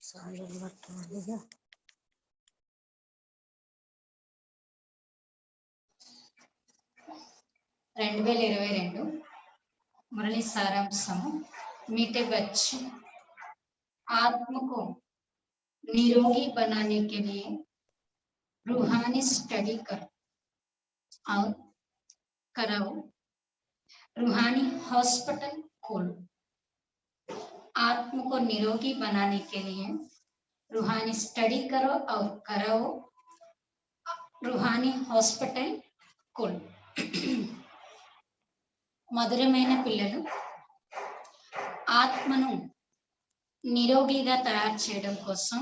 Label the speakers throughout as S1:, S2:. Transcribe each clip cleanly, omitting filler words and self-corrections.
S1: 2022 मुरली सारांशम मीठे बच्चे आत्मा को निरोगी बनाने के लिए रूहानी स्टडी कर और कराओ, रूहानी हॉस्पिटल खोलो। आत्मा को निरोगी बनाने के लिए रूहानी स्टडी करो और कराओ, रूहानी హాస్పిటల్ खोलो। మధురమైన పిల్లలు, ఆత్మను నిరోగిగా తయారు చేయడం కోసం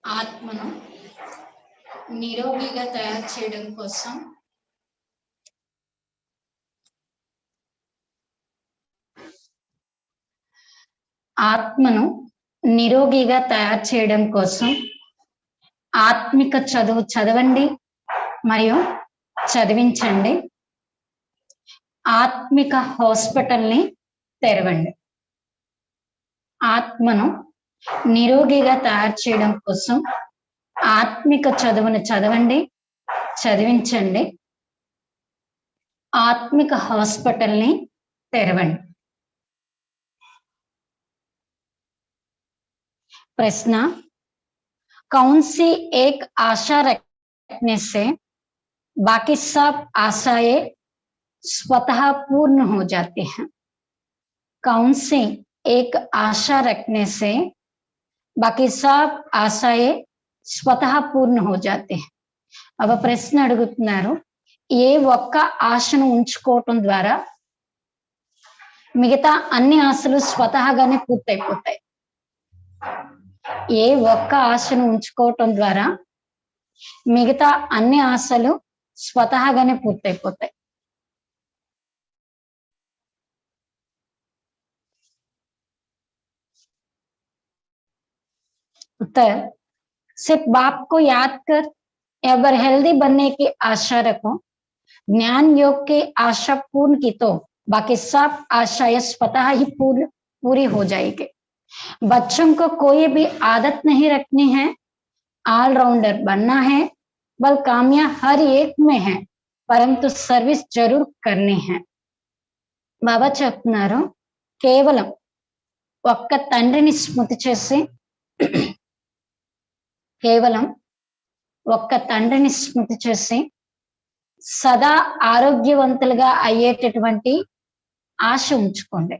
S1: ఆత్మను నిరోగిగా తయారు చేయడం కోసం ఆత్మను నిరోగిగా తయారు చేయడం కోసం ఆత్మిక చదువు చదవండి మరియు చదివించండి। ఆత్మిక హాస్పిటల్ని తెరవండి। ఆత్మను నిరోగిగా తయారు చేయడం కోసం ఆత్మిక చదువును చదవండి, చదివించండి। ఆత్మిక హాస్పిటల్ని తెరవండి। प्रश्न, कौन सी एक आशा रखने से बाकी सब आशाएं स्वतः पूर्ण हो जाती हैं? कौन सी एक आशा रखने से बाकी सब आशाएं स्वतः पूर्ण हो जाते हैं? अब प्रश्न అడుగుతున్నారు, ఏ ఒక్క ఆశను ఉంచుకోవటం ద్వారా మిగతా అన్ని ఆశలు స్వతహాగానే పూర్తయిపోతాయి? ఏ ఒక్క ఆశను ఉంచుకోవటం ద్వారా మిగతా అన్ని ఆశలు స్వతహాగానే పూర్తయిపోతాయి? उत्तर, सिर्फ बाप को याद कर या अगर हेल्दी बनने की आशा रखो, ज्ञान योग की आशा पूर्ण की तो बाकी सब आशाएं स्वतः ही पूरी हो जाएगी। बच्चों को कोई भी आदत नहीं रखनी है, ऑलराउंडर बनना है, बल कामयाब हर एक में है, परंतु सर्विस जरूर करनी है। बाबा చెప్తున్నారు, కేవలం ఒక్క తండ్రిని స్మృతి చేసి కేవలం ఒక్క తండ్రిని స్మృతి చేసి సదా ఆరోగ్యవంతులుగా అయ్యేటటువంటి ఆశ ఉంచుకోండి।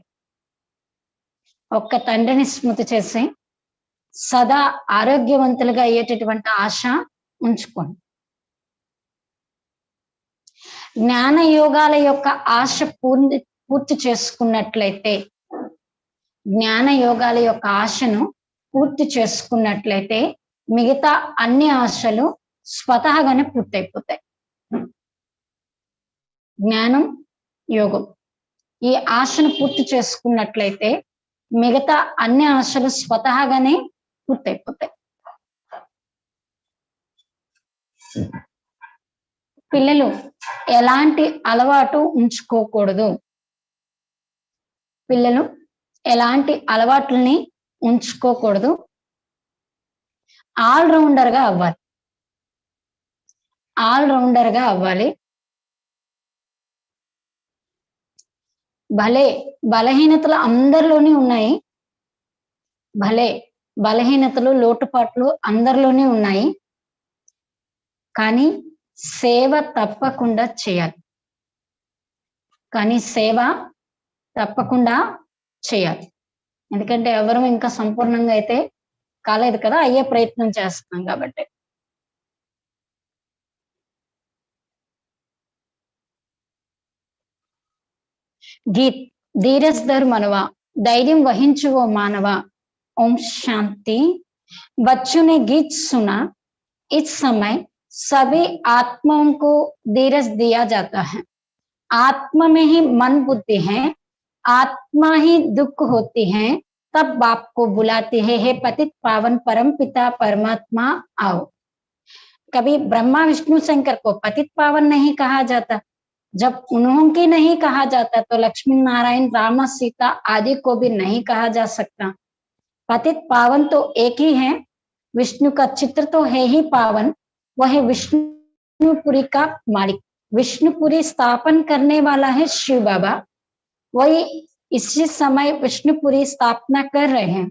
S1: ఒక్క తండ్రిని స్మృతి చేసి సదా ఆరోగ్యవంతులుగా అయ్యేటటువంటి ఆశ ఉంచుకోండి। జ్ఞాన యోగాల యొక్క ఆశ పూర్తి చేసుకున్నట్లయితే, జ్ఞాన యోగాల యొక్క ఆశను పూర్తి చేసుకున్నట్లయితే మిగతా అన్ని ఆశలు స్వతహాగానే పూర్తయిపోతాయి। జ్ఞానం, యోగం ఈ ఆశను పూర్తి చేసుకున్నట్లయితే మిగతా అన్ని ఆశలు స్వతహాగానే పూర్తయిపోతాయి। పిల్లలు ఎలాంటి అలవాటు ఉంచుకోకూడదు? పిల్లలు ఎలాంటి అలవాట్లని ఉంచుకోకూడదు? ఆల్రౌండర్ గా అవ్వాలి, ఆల్రౌండర్ గా అవ్వాలి। భలే బలహీనతలు అందరిలోనే ఉన్నాయి, భలే బలహీనతలు లోటుపాట్లు అందరిలోనే ఉన్నాయి, కానీ సేవ తప్పకుండా చేయాలి, కానీ సేవ తప్పకుండా చేయాలి। ఎందుకంటే ఎవరు ఇంకా సంపూర్ణంగా అయితే కాలేదు కదా, అయ్యే ప్రయత్నం చేస్తున్నాం కాబట్టి। गीत, धीरज धर मनवा, धैर्य वहिंचु वो मानवा, ओम शांति। बच्चों ने गीत सुना, इस समय सभी आत्माओं को धीरज दिया जाता है। आत्मा में ही मन बुद्धि है, आत्मा ही दुख होती है, तब बाप को बुलाते हैं, हे पतित पावन परम पिता परमात्मा आओ। कभी ब्रह्मा विष्णु शंकर को पतित पावन नहीं कहा जाता, जब उन्हों की नहीं कहा जाता तो लक्ष्मी नारायण राम सीता आदि को भी नहीं कहा जा सकता। पतित पावन तो एक ही है, विष्णु का चित्र तो है ही पावन, वह है विष्णुपुरी का मालिक। विष्णुपुरी स्थापन करने वाला है शिव बाबा, वही इसी समय विष्णुपुरी स्थापना कर रहे हैं।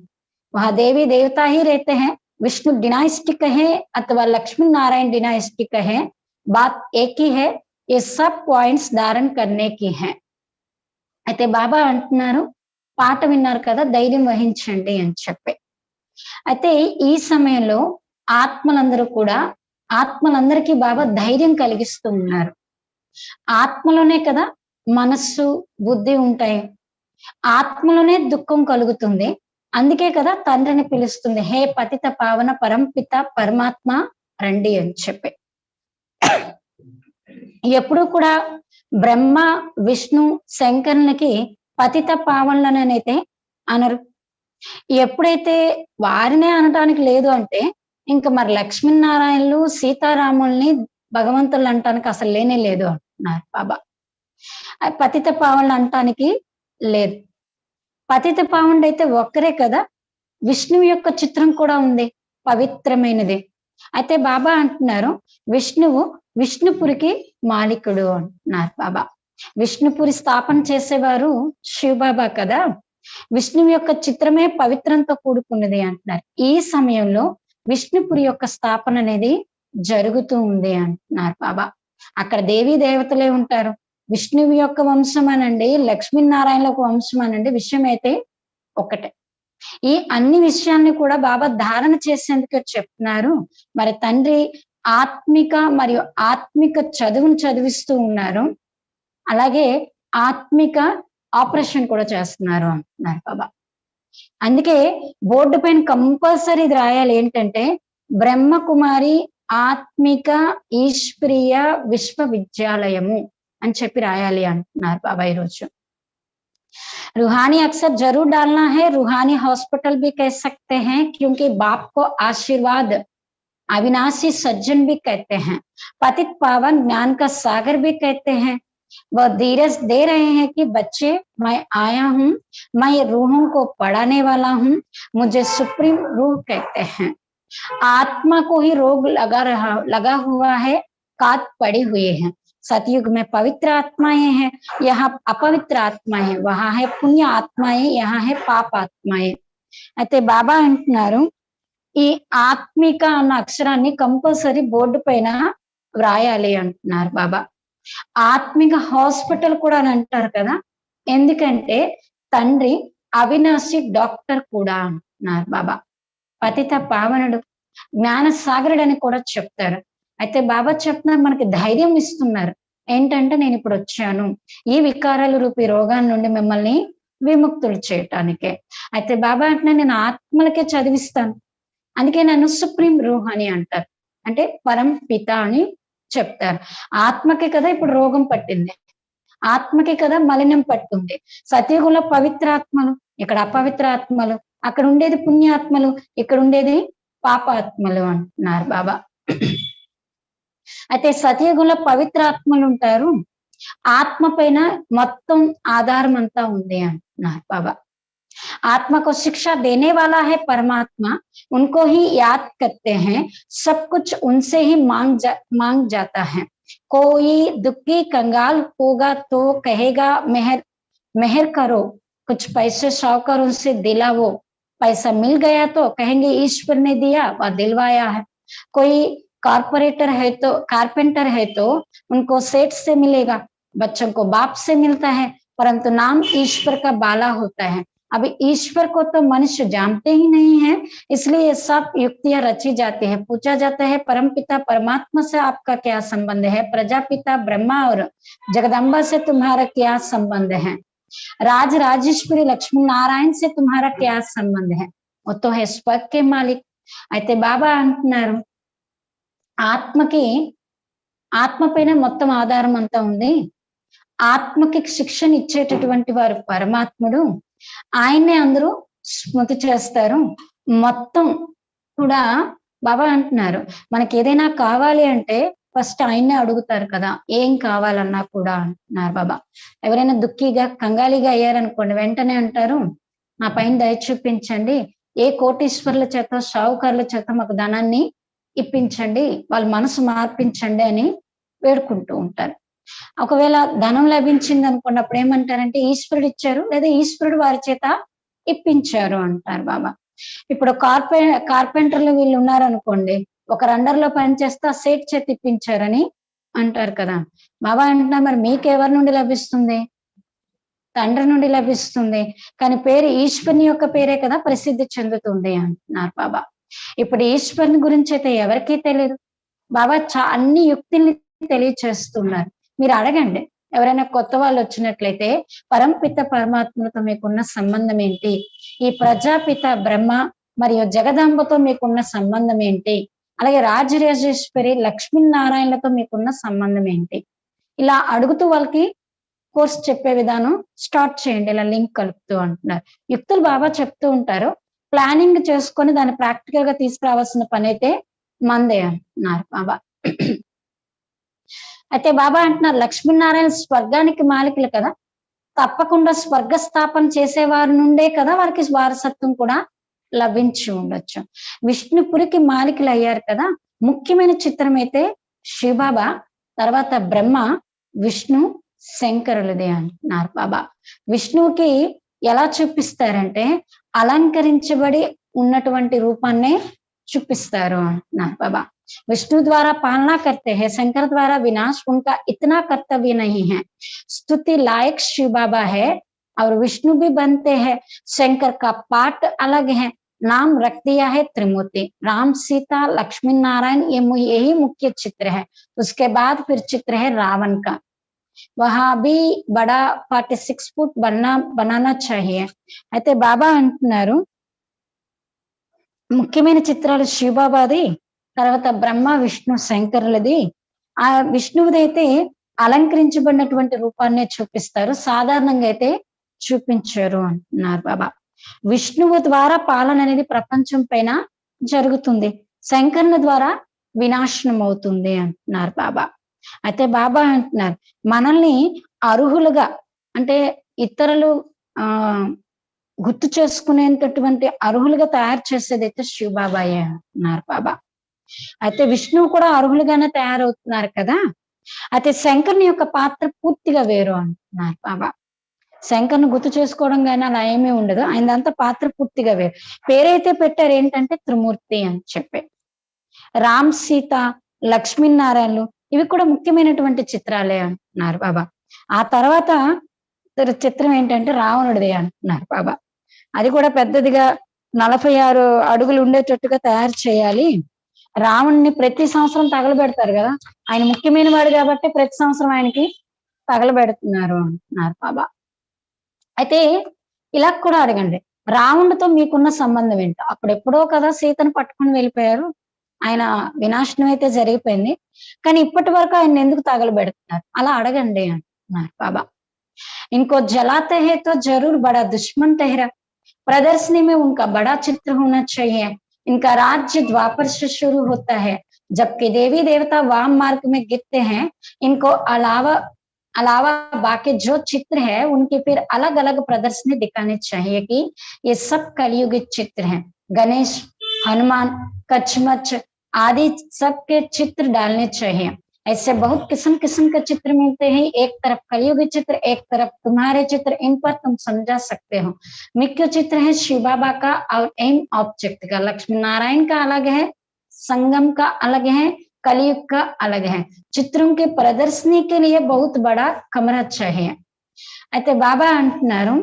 S1: वहां देवी देवता ही रहते हैं, विष्णु डिनाइस्टिक है अथवा लक्ष्मी नारायण डिनाइस्टिक है, बात एक ही है। ये सब పాయింట్స్ ధారణ करने की है। అయితే బాబా అంటున్నారు, పాట విన్నారు కదా, ధైర్యం వహించండి అని చెప్పి. అయితే ఈ సమయంలో ఆత్మలందరికీ బాబా ధైర్యం కలిగిస్తూ ఉన్నారు. ఆత్మలోనే కదా మనస్సు బుద్ధి ఉంటాయి, ఆత్మలోనే దుఃఖం కలుగుతుంది. అందుకే కదా తండ్రిని పిలుస్తుంది, హే పతిత పావన పరంపిత పరమాత్మ రండి అని చెప్పి. ఎప్పుడు కూడా బ్రహ్మ విష్ణు శంకరులకి పతిత పావనులనైతే అనరు. ఎప్పుడైతే వారినే అనటానికి లేదు అంటే ఇంకా మరి లక్ష్మీనారాయణలు సీతారాముల్ని భగవంతులు అనటానికి అసలు లేనే లేదు అంటున్నారు బాబా. పతిత పావనులు అనటానికి లేదు. పతిత పావనుడు అయితే ఒక్కరే కదా, విష్ణువు యొక్క చిత్రం కూడా ఉంది, పవిత్రమైనది. అయితే బాబా అంటున్నారు, విష్ణుపురికి మాలికుడు అంటున్నారు బాబా. విష్ణుపురి స్థాపన చేసేవారు శివబాబా కదా, విష్ణువు యొక్క చిత్రమే పవిత్రంతో కూడుకున్నది అంటున్నారు. ఈ సమయంలో విష్ణుపురి యొక్క స్థాపన అనేది జరుగుతూ ఉంది అంటున్నారు బాబా. అక్కడ దేవీ దేవతలే ఉంటారు, విష్ణువు యొక్క వంశం అనండి, లక్ష్మీనారాయణ యొక్క వంశం అనండి, విషయం అయితే ఒకటే. ఈ అన్ని విషయాల్ని కూడా బాబా ధారణ చేసేందుకు చెప్తున్నారు. మరి తండ్రి ఆత్మిక చదువును చదివిస్తూ ఉన్నారు, అలాగే ఆత్మిక ఆపరేషన్ కూడా చేస్తున్నారు అంటున్నారు బాబా. అందుకే బోర్డు పైన కంపల్సరీ ఇది రాయాలి, ఏంటంటే బ్రహ్మకుమారి ఆత్మిక ఈశ్వరీయ విశ్వవిద్యాలయము అని చెప్పి రాయాలి అంటున్నారు బాబా ఈరోజు. रूहानी अक्सर जरूर डालना है, रूहानी हॉस्पिटल भी कह सकते हैं, क्योंकि बाप को आशीर्वाद अविनाशी सज्जन भी कहते हैं, पतित पावन ज्ञान का सागर भी कहते हैं। वह धीरज दे रहे हैं कि बच्चे मैं आया हूँ, मैं रूहों को पढ़ाने वाला हूँ, मुझे सुप्रीम रूह कहते हैं। आत्मा को ही रोग लगा हुआ है, काट पड़ी हुई है। सतयुग में पवित्र आत्माएं हैं, यहाँ अपवित्र आत्माएं, वहां है पुण्य आत्माएं, यहाँ है पाप आत्माएं। అయితే బాబా అంటున్నారు, ఈ ఆత్మిక అన్న అక్షరాన్ని కంపల్సరీ బోర్డు పైన వ్రాయాలి అంటున్నారు బాబా. ఆత్మిక హాస్పిటల్ కూడా అని అంటారు కదా, ఎందుకంటే తండ్రి అవినాశి డాక్టర్ కూడా అంటున్నారు బాబా. పతిత పావనుడు జ్ఞాన సాగరుడు అని కూడా చెప్తారు. అయితే బాబా చెప్తున్నారు, మనకి ధైర్యం ఇస్తున్నారు, ఏంటంటే నేను ఇప్పుడు వచ్చాను ఈ వికారాల రూపీ రోగాల నుండి మిమ్మల్ని విముక్తులు చేయటానికే. అయితే బాబా అంటే నేను ఆత్మలకే చదివిస్తాను, అందుకే నన్ను సుప్రీం రూహ్ అని అంటారు, అంటే పరం పిత అని చెప్తారు. ఆత్మకే కదా ఇప్పుడు రోగం పట్టింది, ఆత్మకే కదా మలినం పట్టింది. సత్యగుల పవిత్రాత్మలు, ఇక్కడ అపవిత్రాత్మలు, అక్కడ ఉండేది పుణ్యాత్మలు, ఇక్కడ ఉండేది పాపాత్మలు అంటున్నారు బాబా. అయితే సత్యగుల పవిత్రాత్మలు ఉంటారు, ఆత్మ పైన మొత్తం ఆధారం అంతా ఉంది అంటున్నారు బాబా. आत्मा को शिक्षा देने वाला है परमात्मा, उनको ही याद करते हैं, सब कुछ उनसे ही मांग जाता है। कोई दुखी कंगाल होगा तो कहेगा मेहर करो, कुछ पैसे साहूकारों से दिलाओ, पैसा मिल गया तो कहेंगे ईश्वर ने दिया व दिलवाया है। कोई कारपेंटर है तो उनको सेठ से मिलेगा, बच्चों को बाप से मिलता है, परंतु नाम ईश्वर का बाला होता है। अभी ईश्वर को तो मनुष्य जानते ही नहीं है, इसलिए ये सब युक्तियां रची जाती है। पूछा जाता है परमपिता परमात्मा से आपका क्या संबंध है, प्रजापिता ब्रह्मा और जगदम्बा से तुम्हारा क्या संबंध है, राजेश्वरी लक्ष्मी नारायण से तुम्हारा क्या संबंध है, वो तो है स्वर्ग के मालिक। అయితే బాబా అంటున్నారు, ఆత్మ పైన మొత్తం ఆధారం అంతా ఉంది, ఆత్మకి శిక్షణ ఇచ్చేటటువంటి వారు పరమాత్ముడు, ఆయన్నే అందరూ స్మృతి చేస్తారు. మొత్తం కూడా బాబా అంటున్నారు, మనకి ఏదైనా కావాలి అంటే ఫస్ట్ ఆయన్నే అడుగుతారు కదా, ఏం కావాలన్నా కూడా అంటున్నారు బాబా. ఎవరైనా దుఃఖిగా కంగాలిగా అయ్యారనుకోండి, వెంటనే అంటారు నా పైన దయ చూపించండి, ఏ కోటీశ్వరుల చేత షావుకారుల చేత మాకు ధనాన్ని ఇప్పించండి, వాళ్ళ మనసు మార్పించండి అని వేడుకుంటూ ఉంటారు. ఒకవేళ ధనం లభించింది అనుకోండి, అప్పుడు ఏమంటారంటే ఈశ్వరుడు ఇచ్చారు లేదా ఈశ్వరుడు వారి చేత ఇప్పించారు అంటారు బాబా. ఇప్పుడు కార్పెంటర్లు వీళ్ళు ఉన్నారనుకోండి, ఒకరు అండర్ లో పనిచేస్తే ఆ సేట్ చేతి ఇప్పించారని అంటారు కదా. బాబా అంటున్నారు మరి మీకెవరి నుండి లభిస్తుంది? తండ్రి నుండి లభిస్తుంది. కానీ పేరు ఈశ్వరుని యొక్క పేరే కదా ప్రసిద్ధి చెందుతుంది అంటున్నారు బాబా. ఇప్పుడు ఈశ్వరుని గురించి అయితే ఎవరికీ తెలియదు. బాబా అన్ని యుక్తుల్ని తెలియచేస్తున్నారు. మీరు అడగండి, ఎవరైనా కొత్త వాళ్ళు వచ్చినట్లయితే పరంపిత పరమాత్మతో మీకున్న సంబంధం ఏంటి, ఈ ప్రజాపిత బ్రహ్మ మరియు జగదాంబతో మీకున్న సంబంధం ఏంటి, అలాగే రాజరాజేశ్వరి లక్ష్మీనారాయణలతో మీకున్న సంబంధం ఏంటి, ఇలా అడుగుతూ వాళ్ళకి కోర్స్ చెప్పే విధానం స్టార్ట్ చేయండి, ఇలా లింక్ కలుపుతూ అంటున్నారు. యుక్తులు బాబా చెప్తూ ఉంటారు, ప్లానింగ్ చేసుకొని దాన్ని ప్రాక్టికల్ గా తీసుకురావాల్సిన పని అయితే మందే అంటున్నారు బాబా. అయితే బాబా అంటున్నారు లక్ష్మీనారాయణ స్వర్గానికి మాలికలు కదా, తప్పకుండా స్వర్గ స్థాపన చేసేవారి నుండే కదా వారికి వారసత్వం కూడా లభించి ఉండొచ్చు. విష్ణుపురికి మాలికలు అయ్యారు కదా. ముఖ్యమైన చిత్రం అయితే శివబాబా, తర్వాత బ్రహ్మ, విష్ణు, శంకరులదే అంటున్నారు బాబా. విష్ణువుకి ఎలా చూపిస్తారంటే అలంకరించబడి ఉన్నటువంటి రూపాన్నే చూపిస్తారు అంటున్నారు బాబా. विष्णु द्वारा पालना करते हैं, शंकर द्वारा विनाश उनका इतना कर्तव्य नहीं है। स्तुति लायक शिव बाबा है और विष्णु भी बनते हैं। शंकर का पाठ अलग है, नाम रख दिया है त्रिमूर्ति। राम सीता लक्ष्मी नारायण यही मुख्य चित्र है। उसके बाद फिर चित्र है रावण का, वहां भी बड़ा 46 फुट बनाना चाहिए। అయితే బాబా అంటున్నారు ముఖ్యమైన చిత్రాలు శివబాబాది, తర్వాత బ్రహ్మ, విష్ణు, శంకరులది. ఆ విష్ణువుది అయితే అలంకరించబడినటువంటి రూపాన్నే చూపిస్తారు, సాధారణంగా అయితే చూపించారు అంటున్నారు బాబా. విష్ణువు ద్వారా పాలన అనేది ప్రపంచం పైన జరుగుతుంది, శంకరుని ద్వారా వినాశనం అవుతుంది అంటున్నారు బాబా. అయితే బాబా అంటున్నారు మనల్ని అర్హులుగా, అంటే ఇతరులు గుర్తు చేసుకునేటటువంటి అర్హులుగా తయారు చేసేది అయితే శివబాబాయే అంటున్నారు బాబా. అయితే విష్ణువు కూడా అర్హులుగానే తయారవుతున్నారు కదా. అయితే శంకరుని యొక్క పాత్ర పూర్తిగా వేరు అంటున్నారు బాబా. శంకర్ను గుర్తు చేసుకోవడం కానీ అలా ఏమీ ఉండదు, ఆయనంతా పాత్ర పూర్తిగా వేరు. పేరైతే పెట్టారు ఏంటంటే త్రిమూర్తి అని చెప్పి. రామ్, సీత, లక్ష్మీనారాయణలు ఇవి కూడా ముఖ్యమైనటువంటి చిత్రాలే అంటున్నారు బాబా. ఆ తర్వాత చిత్రం ఏంటంటే రావణుడిదే అంటున్నారు బాబా. అది కూడా పెద్దదిగా 46 అడుగులు ఉండేటట్టుగా తయారు చేయాలి. రావణ్ణి ప్రతి సంవత్సరం తగలబెడతారు కదా, ఆయన ముఖ్యమైన వాడు కాబట్టి ప్రతి సంవత్సరం ఆయనకి తగలబెడుతున్నారు అంటున్నారు బాబా. అయితే ఇలా కూడా అడగండి, రావణుడితో మీకున్న సంబంధం ఏంటో. అప్పుడు ఎప్పుడో కదా సీతను పట్టుకుని వెళ్ళిపోయారు, ఆయన వినాశనం అయితే జరిగిపోయింది, కానీ ఇప్పటి వరకు ఆయన ఎందుకు తగలబెడుతున్నారు, అలా అడగండి అంటున్నారు బాబా. इनको जलाते हैं तो जरूर बड़ा दुश्मन ठहरा, प्रदर्शनी में उनका बड़ा चित्र होना चाहिए। इनका राज्य द्वापर से शुरू होता है, जबकि देवी देवता वाम मार्ग में गिरते हैं। इनको अलावा बाकी जो चित्र है उनकी फिर अलग अलग प्रदर्शनी दिखानी चाहिए कि ये सब कलयुगी चित्र हैं। गणेश, हनुमान, कचमच आदि सबके चित्र डालने चाहिए। ऐसे बहुत किस्म किस्म के चित्र मिलते हैं, एक तरफ कलयुगी चित्र, एक तरफ तुम्हारे चित्र, इन पर तुम समझा सकते हो। मुख्य चित्र है शिव बाबा का और एम ऑब्जेक्ट का, लक्ष्मी नारायण का अलग है, संगम का अलग है, कलयुग का अलग है। चित्रों की प्रदर्शनी के लिए बहुत बड़ा कमरा चाहिए। అయితే బాబా అంటున్నారు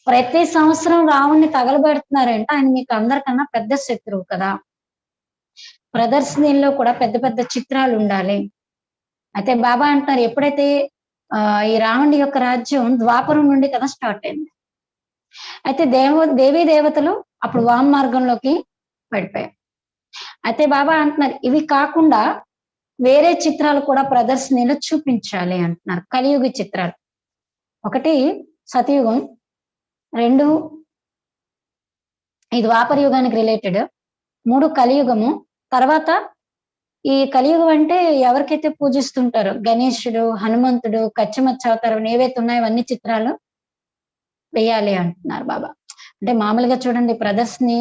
S1: ప్రతి సంవత్సరం రావుణ్ణి తగలబెడుతున్నారంటే ఆయన మీకు అందరికన్నా పెద్ద శత్రువు కదా, ప్రదర్శనలో కూడా పెద్ద పెద్ద చిత్రాలు ఉండాలి. అయితే బాబా అంటున్నారు ఎప్పుడైతే ఈ రావణుడి యొక్క రాజ్యం ద్వాపరం నుండి కదా స్టార్ట్ అయింది, అయితే దేవీ దేవతలు అప్పుడు వామ మార్గంలోకి పడిపోయారు. అయితే బాబా అంటున్నారు ఇవి కాకుండా వేరే చిత్రాలు కూడా ప్రదర్శనలో చూపించాలి అంటున్నారు, కలియుగ చిత్రాలు. ఒకటి సతయుగం, 2 ఈ ద్వాపర యుగానికి రిలేటెడ్, 3 కలియుగము. తర్వాత ఈ కలియుగం అంటే ఎవరికైతే పూజిస్తుంటారో గణేశుడు, హనుమంతుడు, కచ్చమచ్చ అవతారం ఏవైతే ఉన్నాయో అవన్నీ చిత్రాలు వేయాలి అంటున్నారు బాబా. అంటే మామూలుగా చూడండి ప్రదర్శిని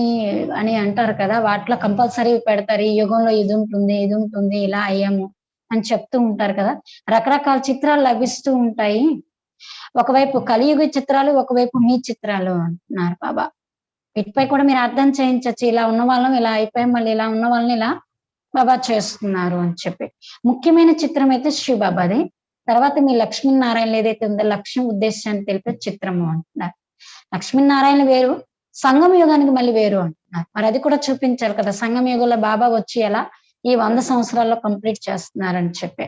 S1: అని అంటారు కదా! వాటిలో కంపల్సరీ పెడతారు. ఈ యుగంలో ఇది ఉంటుంది, ఇలా అయ్యాము అని చెప్తూ ఉంటారు కదా! రకరకాల చిత్రాలు లభిస్తూ ఉంటాయి. ఒకవైపు కలియుగ చిత్రాలు, ఒకవైపు మీ చిత్రాలు అంటున్నారు బాబా. వీటిపై కూడా మీరు అర్థం చేయించొచ్చు. ఇలా ఉన్న వాళ్ళం ఇలా అయిపోయాం. మళ్ళీ ఇలా ఉన్న వాళ్ళని ఇలా బాబా చేస్తున్నారు అని చెప్పి. ముఖ్యమైన చిత్రం అయితే శివబాబాది. తర్వాత మీ లక్ష్మీనారాయణలు ఏదైతే ఉందో లక్ష్యం ఉద్దేశాన్ని తెలిపే చిత్రము అంటున్నారు. లక్ష్మీనారాయణ వేరు, సంగమ యుగానికి మళ్ళీ వేరు అంటున్నారు. మరి అది కూడా చూపించాలి కదా! సంగమ యుగంలో బాబా వచ్చి ఎలా ఈ 100 సంవత్సరాల్లో కంప్లీట్ చేస్తున్నారని చెప్పి.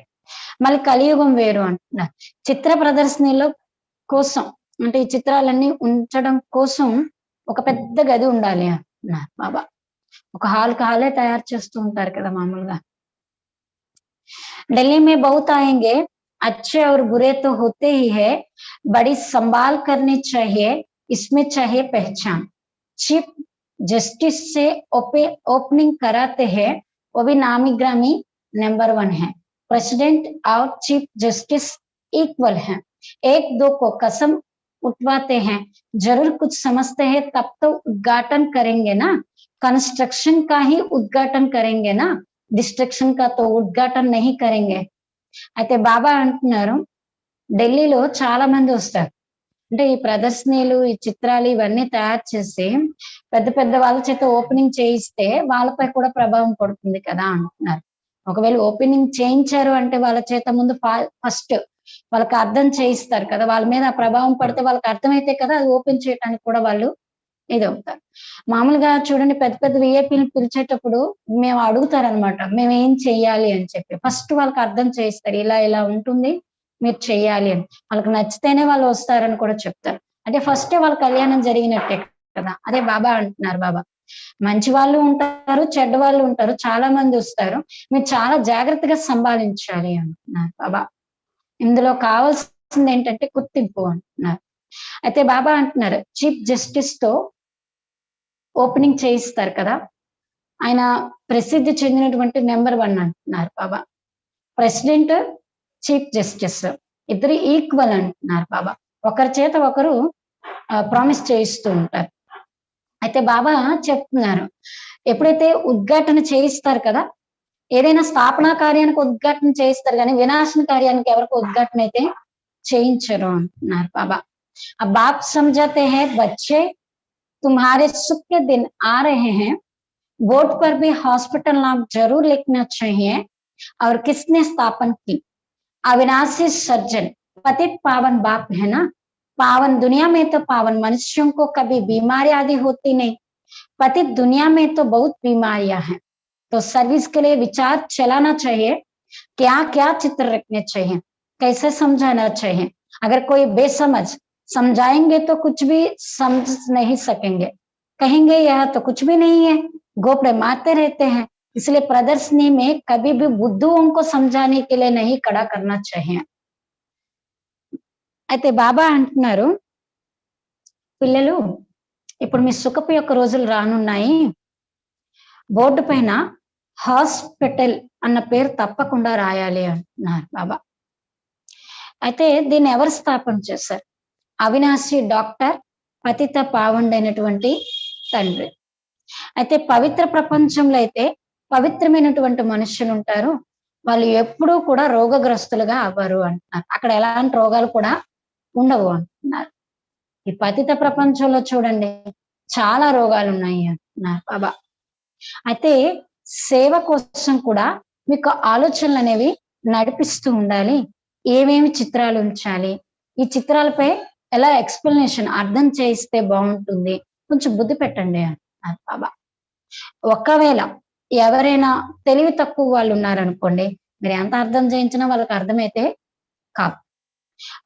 S1: మళ్ళీ కలియుగం వేరు అంటున్నారు. చిత్ర ప్రదర్శనలో కోసం అంటే ఈ చిత్రాలన్నీ ఉంచడం కోసం ఒక పెద్ద గది ఉండాలి అంటున్నారు బాబా. ఒక హాల్‌కి హాలే తయారు చేస్తూ ఉంటారు కదా మామూలుగా. दिल्ली में बहुत आएंगे, अच्छे और बुरे तो होते ही है, बड़ी संभाल करनी चाहिए, इसमें चाहिए पहचान। चीफ जस्टिस से ओपनिंग कराते हैं, वो भी नामी ग्रामी नंबर 1 है। प्रेसिडेंट और चीफ जस्टिस इक्वल हैं, एक दो को कसम उठवाते हैं, जरूर कुछ समझते हैं तब तो उद्घाटन करेंगे ना, कंस्ट्रक्शन का ही उद्घाटन करेंगे ना, డిస్ట్రక్షన్ కా తో ఉద్ఘాటన నహీ కరెంగే. అయితే బాబా అంటున్నారు ఢిల్లీలో చాలా మంది వస్తారు. అంటే ఈ ప్రదర్శనలు, ఈ చిత్రాలు ఇవన్నీ తయారు చేసి పెద్ద పెద్ద వాళ్ళ చేత ఓపెనింగ్ చేయిస్తే వాళ్ళపై కూడా ప్రభావం పడుతుంది కదా అంటున్నారు. ఒకవేళ ఓపెనింగ్ చేయించారు అంటే వాళ్ళ చేత ముందు ఫస్ట్ వాళ్ళకి అర్థం చేయిస్తారు కదా! వాళ్ళ మీద ఆ ప్రభావం పడితే వాళ్ళకి అర్థమైతే కదా అది ఓపెన్ చేయడానికి కూడా వాళ్ళు ఇదవుతారు. మామూలుగా చూడండి పెద్ద పెద్ద వీఐపీ‌లని పిలిచేటప్పుడు మేము అడుగుతారనమాట. మేమేం చెయ్యాలి అని చెప్పి. ఫస్ట్ వాళ్ళకి అర్థం చేయిస్తారు. ఇలా ఇలా ఉంటుంది. మీరు చెయ్యాలి అని. వాళ్ళకి నచ్చితేనే వాళ్ళు వస్తారని కూడా చెప్తారు. అంటే ఫస్టే వాళ్ళ కళ్యాణం జరిగినట్టే కదా! అదే బాబా అంటున్నారు బాబా. మంచి వాళ్ళు ఉంటారు, చెడ్డ వాళ్ళు ఉంటారు. చాలా మంది వస్తారు. మీరు చాలా జాగ్రత్తగా సంభాళించాలి అంటున్నారు బాబా. ఇందులో కావాల్సిందేంటంటే గుర్తింపు అంటున్నారు. అయితే బాబా అంటున్నారు చీఫ్ జస్టిస్‌తో ఓపెనింగ్ చేయిస్తారు కదా! ఆయన ప్రసిద్ధి చెందినటువంటి నంబర్ 1 అంటున్నారు బాబా. ప్రెసిడెంట్, చీఫ్ జస్టిస్ ఇద్దరు ఈక్వల్ అంటున్నారు బాబా. ఒకరి చేత ఒకరు ప్రామిస్ చేయిస్తూ ఉంటారు. అయితే బాబా చెప్తున్నారు ఎప్పుడైతే ఉద్ఘాటన చేయిస్తారు కదా! ఏదైనా స్థాపనా కార్యానికి ఉద్ఘాటన చేయిస్తారు గానీ వినాశన కార్యానికి ఎవరికి ఉద్ఘాటన అయితే చేయించరు అంటున్నారు బాబా. अब बाप समझाते हैं बच्चे तुम्हारे सुख के दिन आ रहे हैं, बोर्ड पर भी हॉस्पिटल नाम जरूर लिखना चाहिए। और किसने स्थापन की? अविनाशी सर्जन पतित पावन बाप है ना। पावन दुनिया में तो पावन मनुष्यों को कभी बीमारी आदि होती नहीं, पतित दुनिया में तो बहुत बीमारियां हैं। तो सर्विस के लिए विचार चलाना चाहिए, क्या क्या चित्र रखने चाहिए, कैसे समझाना चाहिए। अगर कोई बेसमझ समझाएंगे तो कुछ भी समझ नहीं सकेंगे, कहेंगे यह तो कुछ भी नहीं है, गोपड़े मारते रहते हैं। इसलिए प्रदर्शनी में कभी भी बुद्धुओं को समझाने के लिए नहीं खड़ा करना चाहिए। అయితే బాబా అంటున్నారు పిల్లలు ఇప్పుడు మీ సుఖపు యొక్క రోజులు రానున్నాయి. బోర్డు పైన హాస్పిటల్ అన్న పేరు తప్పకుండా రాయాలి అంటున్నారు బాబా. అయితే దీన్ని ఎవరు స్థాపన చేశారు? అవినాశి డాక్టర్ పతిత పావనుడైనటువంటి తండ్రి. అయితే పవిత్ర ప్రపంచంలో అయితే పవిత్రమైనటువంటి మనుషులు ఉంటారు. వాళ్ళు ఎప్పుడూ కూడా రోగగ్రస్తులుగా అవ్వరు అంటున్నారు. అక్కడ ఎలాంటి రోగాలు కూడా ఉండవు అంటున్నారు. ఈ పతిత ప్రపంచంలో చూడండి చాలా రోగాలు ఉన్నాయి అంటున్నారు బాబా. అయితే సేవ కోసం కూడా మీకు ఆలోచనలు అనేవి నడిపిస్తూ ఉండాలి. ఏమేమి చిత్రాలు ఉంచాలి, ఈ చిత్రాలపై ఎలా ఎక్స్‌ప్లనేషన్ అర్థం చేయిస్తే బావుంటుంది, కొంచెం బుద్ధి పెట్టండి అంటున్నారు బాబా. ఒకవేళ ఎవరైనా తెలివి తక్కువ వాళ్ళు ఉన్నారనుకోండి, మీరు ఎంత అర్థం చేయించినా వాళ్ళకి అర్థమైతే కాదు.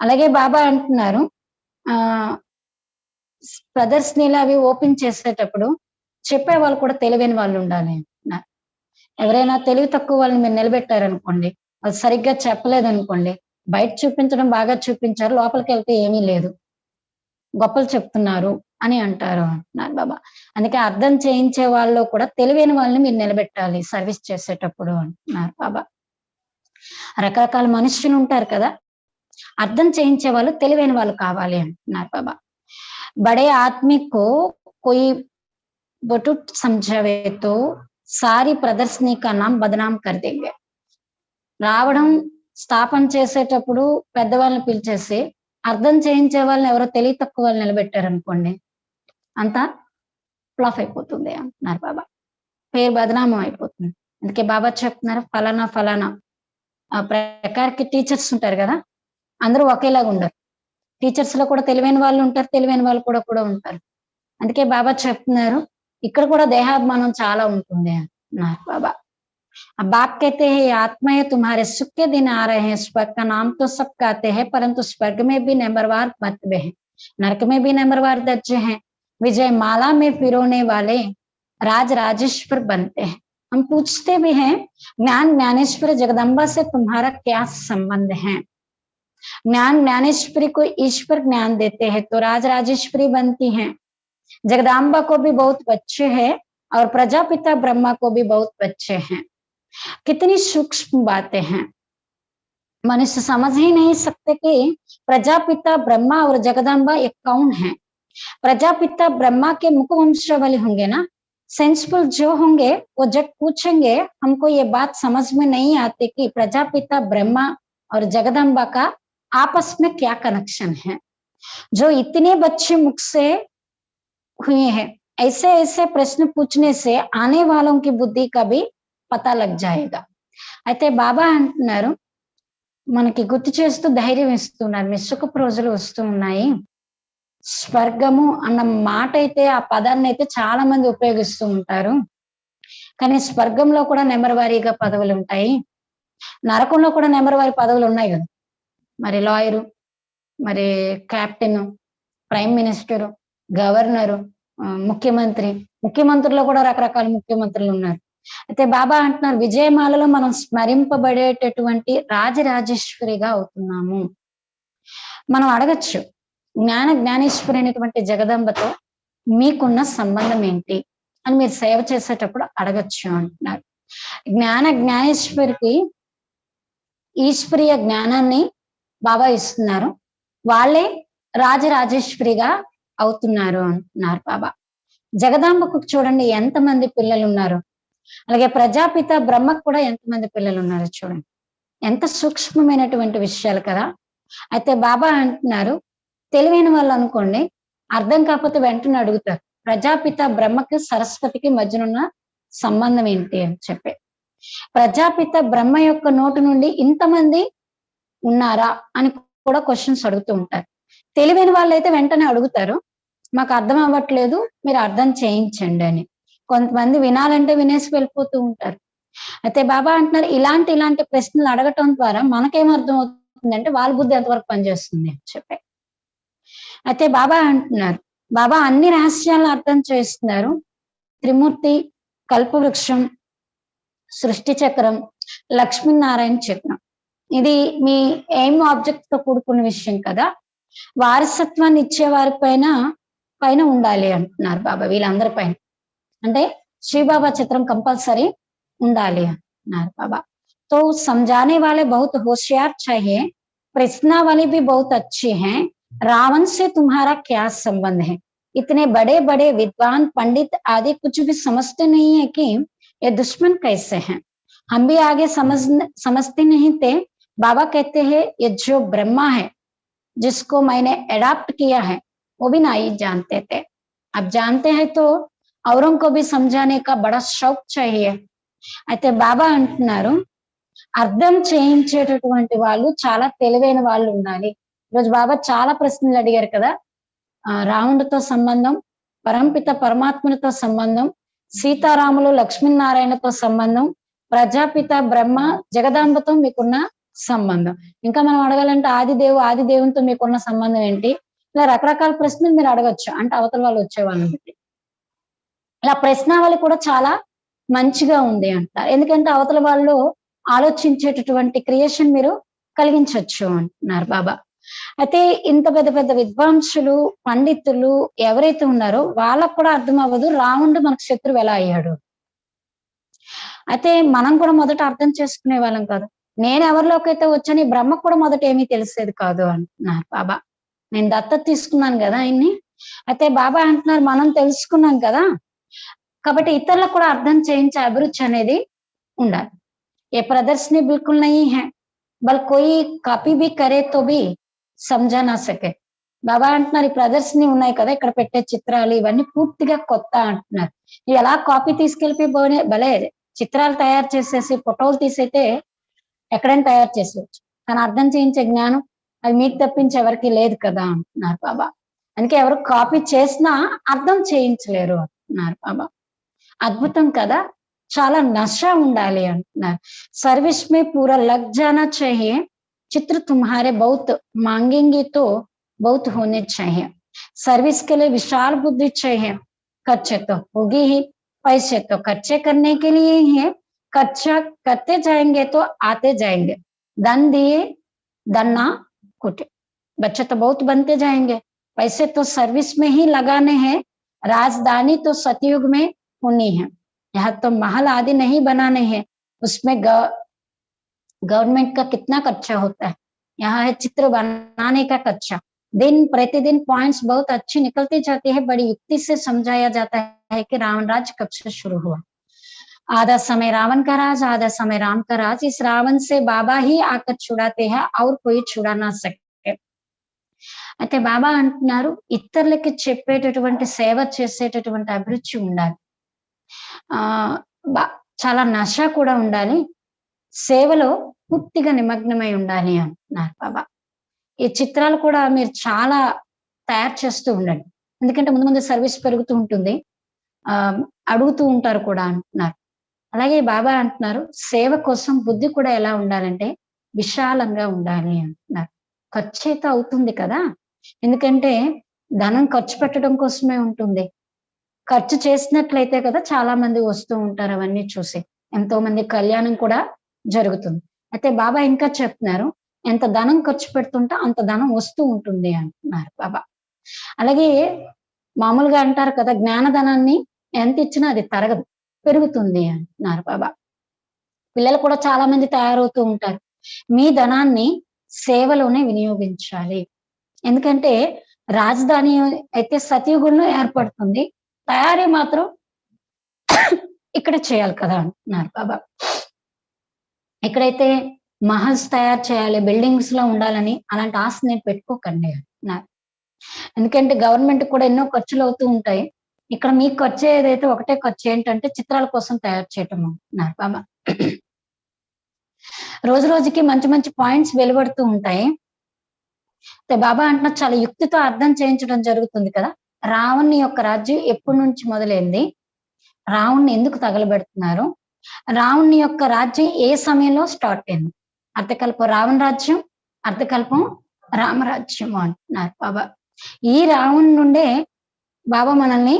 S1: అలాగే బాబా అంటున్నారు ప్రదర్శనలు అవి ఓపెన్ చేసేటప్పుడు చెప్పేవాళ్ళు కూడా తెలివైన వాళ్ళు ఉండాలి అంటున్నారు. ఎవరైనా తెలివి తక్కువ వాళ్ళని మీరు నిలబెట్టారనుకోండి, వాళ్ళు సరిగ్గా చెప్పలేదనుకోండి, బయట చూపించడం బాగా చూపించారు, లోపలికెళ్తే ఏమీ లేదు. గొప్పలు చెప్తున్నారు అని అంటారు అంటున్నారు బాబా. అందుకే అర్థం చేయించే వాళ్ళలో కూడా తెలివైన వాళ్ళని మీరు నిలబెట్టాలి సర్వీస్ చేసేటప్పుడు అంటున్నారు బాబా. రకరకాల మనుషులు ఉంటారు కదా, అర్థం చేయించే వాళ్ళు తెలివైన వాళ్ళు కావాలి అంటున్నారు బాబా. బడే ఆద్మీ కో कोई बटुट समझावे तो सारी प्रदर्शनी का नाम बदनाम कर देंगे. రావడం స్థాపన చేసేటప్పుడు పెద్దవాళ్ళని పిలిచేసి అర్థం చేయించే వాళ్ళని ఎవరో తెలివి తక్కువ వాళ్ళు నిలబెట్టారనుకోండి, అంతా ఫ్లాప్ అయిపోతుంది అంటున్నారు బాబా. పేరు బదనామం అయిపోతుంది. అందుకే బాబా చెప్తున్నారు ఫలానా ఫలానా ఆ ప్రకారకి టీచర్స్ ఉంటారు కదా, అందరూ ఒకేలాగా ఉండరు. టీచర్స్ లో కూడా తెలివైన వాళ్ళు ఉంటారు, తెలివైన వాళ్ళు కూడా ఉంటారు. అందుకే బాబా చెప్తున్నారు ఇక్కడ కూడా దేహాభిమానం చాలా ఉంటుంది అన్నారు బాబా. अब बाप कहते हैं आत्मा है तुम्हारे सुख के दिन आ रहे हैं, स्वर्ग का नाम तो सब कहते हैं परंतु स्वर्ग में भी नंबरवार मर्तबे हैं, नरक में भी नंबरवार दर्जे हैं, विजय माला में फिरोने वाले राज राजेश्वर बनते हैं. हम पूछते भी हैं ज्ञान ज्ञानेश्वर जगदम्बा से तुम्हारा क्या संबंध है. ज्ञान ज्ञानेश्वरी को ईश्वर ज्ञान देते हैं तो राज राजेश्वरी बनती हैं. जगदम्बा को भी बहुत बच्चे हैं और प्रजापिता ब्रह्मा को भी बहुत बच्चे हैं. कितनी सूक्ष्म बातें हैं, मनुष्य समझ ही नहीं सकते कि प्रजापिता ब्रह्मा और जगदम्बा एक कौन है. प्रजापिता ब्रह्मा के मुखवंशावली होंगे ना, सेंसफुल जो होंगे वो जब पूछेंगे हमको ये बात समझ में नहीं आती कि प्रजापिता ब्रह्मा और जगदम्बा का आपस में क्या कनेक्शन है. जो इतने बच्चे मुख से हुए हैं, ऐसे ऐसे प्रश्न पूछने से आने वालों की बुद्धि का भी పతా లగ్ జాయేగా. అయితే బాబా అంటున్నారు మనకి గుర్తు చేస్తూ ధైర్యం ఇస్తున్నారు, మీ సుఖపు రోజులు వస్తూ ఉన్నాయి. స్వర్గము అన్న మాట అయితే ఆ పదాన్ని అయితే చాలా మంది ఉపయోగిస్తూ ఉంటారు, కానీ స్వర్గంలో కూడా నెంబర్ వారీగా పదవులు ఉంటాయి, నరకంలో కూడా నెంబర్ వారి పదవులు ఉన్నాయి కదా. మరి లాయరు, మరి క్యాప్టెన్, ప్రైమ్ మినిస్టరు, గవర్నరు, ముఖ్యమంత్రిలో కూడా రకరకాల ముఖ్యమంత్రులు ఉన్నారు. అయితే బాబా అంటున్నారు విజయమాలలో మనం స్మరింపబడేటటువంటి రాజరాజేశ్వరిగా అవుతున్నాము. మనం అడగచ్చు జ్ఞాన జ్ఞానేశ్వరి అనేటువంటి జగదంబతో మీకున్న సంబంధం ఏంటి అని మీరు సేవ చేసేటప్పుడు అడగచ్చు అంటున్నారు. జ్ఞాన జ్ఞానేశ్వరికి ఈశ్వరీయ జ్ఞానాన్ని బాబా ఇస్తున్నారు, వాళ్ళే రాజరాజేశ్వరిగా అవుతున్నారు అంటున్నారు బాబా. జగదాంబకు చూడండి ఎంతమంది పిల్లలు ఉన్నారు, అలాగే ప్రజాపిత బ్రహ్మకు కూడా ఎంతమంది పిల్లలు ఉన్నారు చూడండి. ఎంత సూక్ష్మమైనటువంటి విషయాలు కదా. అయితే బాబా అంటున్నారు తెలివైన వాళ్ళు అనుకోండి అర్థం కాకపోతే వెంటనే అడుగుతారు ప్రజాపిత బ్రహ్మకి సరస్వతికి మధ్యనున్న సంబంధం ఏంటి అని చెప్పి. ప్రజాపిత బ్రహ్మ యొక్క నోటి నుండి ఇంతమంది ఉన్నారా అని కూడా క్వశ్చన్స్ అడుగుతూ ఉంటారు. తెలివైన వాళ్ళు అయితే వెంటనే అడుగుతారు మాకు అర్థం అవ్వట్లేదు మీరు అర్థం చేయించండి అని. కొంతమంది వినాలంటే వినేసి వెళ్ళిపోతూ ఉంటారు. అయితే బాబా అంటున్నారు ఇలాంటి ప్రశ్నలు అడగటం ద్వారా మనకేం అర్థం అవుతుందంటే వాళ్ళ బుద్ధి ఎంతవరకు పనిచేస్తుంది అని చెప్పి. అయితే బాబా అంటున్నారు బాబా అన్ని రహస్యాలను అర్థం చేస్తున్నారు. త్రిమూర్తి, కల్పవృక్షం, సృష్టి చక్రం, లక్ష్మీనారాయణ చక్రం, ఇది మీ ఎయిమ్ ఆబ్జెక్ట్ తో కూడుకున్న విషయం కదా. వారసత్వాన్ని ఇచ్చే వారి పైన ఉండాలి అంటున్నారు బాబా. వీళ్ళందరి పైన అంటే శ్రీబాబా చిత్రం కంపల్సరీ ఉండాలి అన్నారు బాబా. तो समझाने वाले बहुत होशियार चाहिए, प्रश्नावली भी बहुत अच्छी है. रावण से तुम्हारा क्या संबंध है. इतने बड़े बड़े विद्वान पंडित आदि कुछ भी समझते नहीं है कि ये दुश्मन कैसे हैं. हम भी आगे समझते नहीं थे. बाबा कहते हैं ये जो ब्रह्मा है जिसको मैंने एडॉप्ट किया है वो भी नहीं जानते थे. अब जानते हैं तो औरों को भी समझाने का बड़ा शौक चाहिए. అయితే బాబా అంటున్నారు అర్థం చేయించేటటువంటి వాళ్ళు చాలా తెలివైన వాళ్ళు ఉండాలి. ఈరోజు బాబా చాలా ప్రశ్నలు అడిగారు కదా. రావణుడితో సంబంధం, పరంపిత పరమాత్మనితో సంబంధం, సీతారాములు లక్ష్మీనారాయణతో సంబంధం, ప్రజాపిత బ్రహ్మ జగదాంబతో మీకున్న సంబంధం. ఇంకా మనం అడగాలంటే ఆదిదేవునితో మీకున్న సంబంధం ఏంటి, ఇలా రకరకాల ప్రశ్నలు మీరు అడగచ్చు. అంటే అవతల వాళ్ళు వచ్చేవాళ్ళని బట్టి ఇలా ప్రశ్నావళి కూడా చాలా మంచిగా ఉంది అంటారు. ఎందుకంటే అవతల వాళ్ళు ఆలోచించేటటువంటి క్రియేషన్ మీరు కలిగించవచ్చు అంటున్నారు బాబా. అయితే ఇంత పెద్ద పెద్ద విద్వాంసులు, పండితులు ఎవరైతే ఉన్నారో వాళ్ళకు కూడా అర్థం అవ్వదు రావణుడు మనకు శత్రువు ఎలా అయ్యాడు. అయితే మనం కూడా మొదట అర్థం చేసుకునే వాళ్ళం కాదు. నేను ఎవరిలోకి అయితే వచ్చాను బ్రహ్మకు కూడా మొదట ఏమీ తెలిసేది కాదు అంటున్నారు బాబా. నేను దత్తత తీసుకున్నాను కదా ఆయన్ని, అయితే బాబా అంటున్నారు మనం తెలుసుకున్నాం కదా, కాబట్టి ఇతరులకు కూడా అర్థం చేయించే అభిరుచి అనేది ఉండాలి. ఏ ప్రదర్శని బిల్కుల్ నహీ హై, బల్ కోయి కాపీ బి కరే తో బి సమझा నా సకే. బాబా అంటున్నారు ఈ ప్రదర్శని ఉన్నాయి కదా, ఇక్కడ పెట్టే చిత్రాలు ఇవన్నీ పూర్తిగా కొత్త అంటున్నారు. ఇవి ఎలా కాపీ తీసుకెళ్ళిపోయి భలే చిత్రాలు తయారు చేసేసి ఫోటోలు తీసైతే ఎక్కడైనా తయారు చేసేయచ్చు, కానీ అర్థం చేయించే జ్ఞానం అది మీకు తప్పించి ఎవరికి లేదు కదా అంటున్నారు బాబా. అందుకే ఎవరు కాపీ చేసినా అర్థం చేయించలేరు అంటున్నారు బాబా. అద్భుతం కదా, చాలా నష ఉండాలి అంటున్నారు. सर्विस में पूरा लग जाना चाहिए, चित्र तुम्हारे बहुत मांगेंगे तो बहुत होने चाहिए. सर्विस के लिए विशाल बुद्धि चाहिए, खर्चे तो होगी ही, पैसे तो खर्चे करने के लिए ही है, खर्चा करते जाएंगे तो आते जाएंगे, धन दिए धन्ना कुटे, बच्चे तो बहुत बनते जाएंगे, पैसे तो सर्विस में ही लगाने हैं, राजधानी तो सतयुग में होनी है, यहाँ तो महल आदि नहीं बनाने हैं, उसमें गवर्नमेंट का कितना खर्चा होता है, यहाँ है चित्र बनाने का खर्चा, दिन प्रतिदिन पॉइंट्स बहुत अच्छी निकलती जाती है, बड़ी युक्ति से समझाया जाता है कि रावण राज कब से शुरू हुआ. आधा समय रावण का राज, आधा समय राम का राज, इस रावण से बाबा ही आकर छुड़ाते हैं और कोई छुड़ा ना सके. అయితే బాబా అంటున్నారు ఇతరులకి చెప్పేటటువంటి సేవ చేసేటటువంటి అభిరుచి ఉండాలి, ఆ చాలా నష కూడా ఉండాలి, సేవలో పూర్తిగా నిమగ్నమై ఉండాలి అంటున్నారు బాబా. ఈ చిత్రాలు కూడా మీరు చాలా తయారు చేస్తూ ఉండండి, ఎందుకంటే ముందు ముందు సర్వీస్ పెరుగుతూ ఉంటుంది, అడుగుతూ ఉంటారు కూడా అంటున్నారు. అలాగే బాబా అంటున్నారు సేవ కోసం బుద్ధి కూడా ఎలా ఉండాలంటే విశాలంగా ఉండాలి అంటున్నారు. ఖర్చు అయితే అవుతుంది కదా, ఎందుకంటే ధనం ఖర్చు పెట్టడం కోసమే ఉంటుంది, ఖర్చు చేసినట్లయితే కదా చాలా మంది వస్తూ ఉంటారు, అవన్నీ చూసి ఎంతో మంది కళ్యాణం కూడా జరుగుతుంది. అయితే బాబా ఇంకా చెప్తున్నారు ఎంత ధనం ఖర్చు పెడుతుంటే అంత ధనం వస్తూ ఉంటుంది అంటున్నారు బాబా. అలాగే మామూలుగా అంటారు కదా జ్ఞానధనాన్ని ఎంత ఇచ్చినా అది తరగదు, పెరుగుతుంది అంటున్నారు బాబా. పిల్లలు కూడా చాలా మంది తయారవుతూ ఉంటారు, మీ ధనాన్ని సేవలోనే వినియోగించాలి, ఎందుకంటే రాజధాని అయితే సతయుగంలో ఏర్పడుతుంది, తయారీ మాత్రం ఇక్కడ చేయాలి కదా అంటున్నారు బాబా. ఎక్కడైతే మహల్స్ తయారు చేయాలి, బిల్డింగ్స్ లో ఉండాలని అలాంటి ఆశ నేను పెట్టుకోకండి అంటున్నారు. ఎందుకంటే గవర్నమెంట్ కూడా ఎన్నో ఖర్చులు అవుతూ ఉంటాయి, ఇక్కడ మీకు ఖర్చు ఏదైతే ఒకటే ఖర్చు ఏంటంటే చిత్రాల కోసం తయారు చేయటం అంటున్నారు బాబా. రోజు రోజుకి మంచి మంచి పాయింట్స్ వెలువడుతూ ఉంటాయి. బాబా అంటున్నారు చాలా యుక్తితో అర్థం చేయించడం జరుగుతుంది కదా, రావణ్ణి యొక్క రాజ్యం ఎప్పటి నుంచి మొదలైంది, రావణ్ణి ఎందుకు తగలబెడుతున్నారు, రావణ్ణి యొక్క రాజ్యం ఏ సమయంలో స్టార్ట్ అయింది, అర్ధకల్పం రావణ రాజ్యం, అర్ధకల్పం రామరాజ్యం అంటున్నారు బాబా. ఈ రావణ్ నుండే బాబా మనల్ని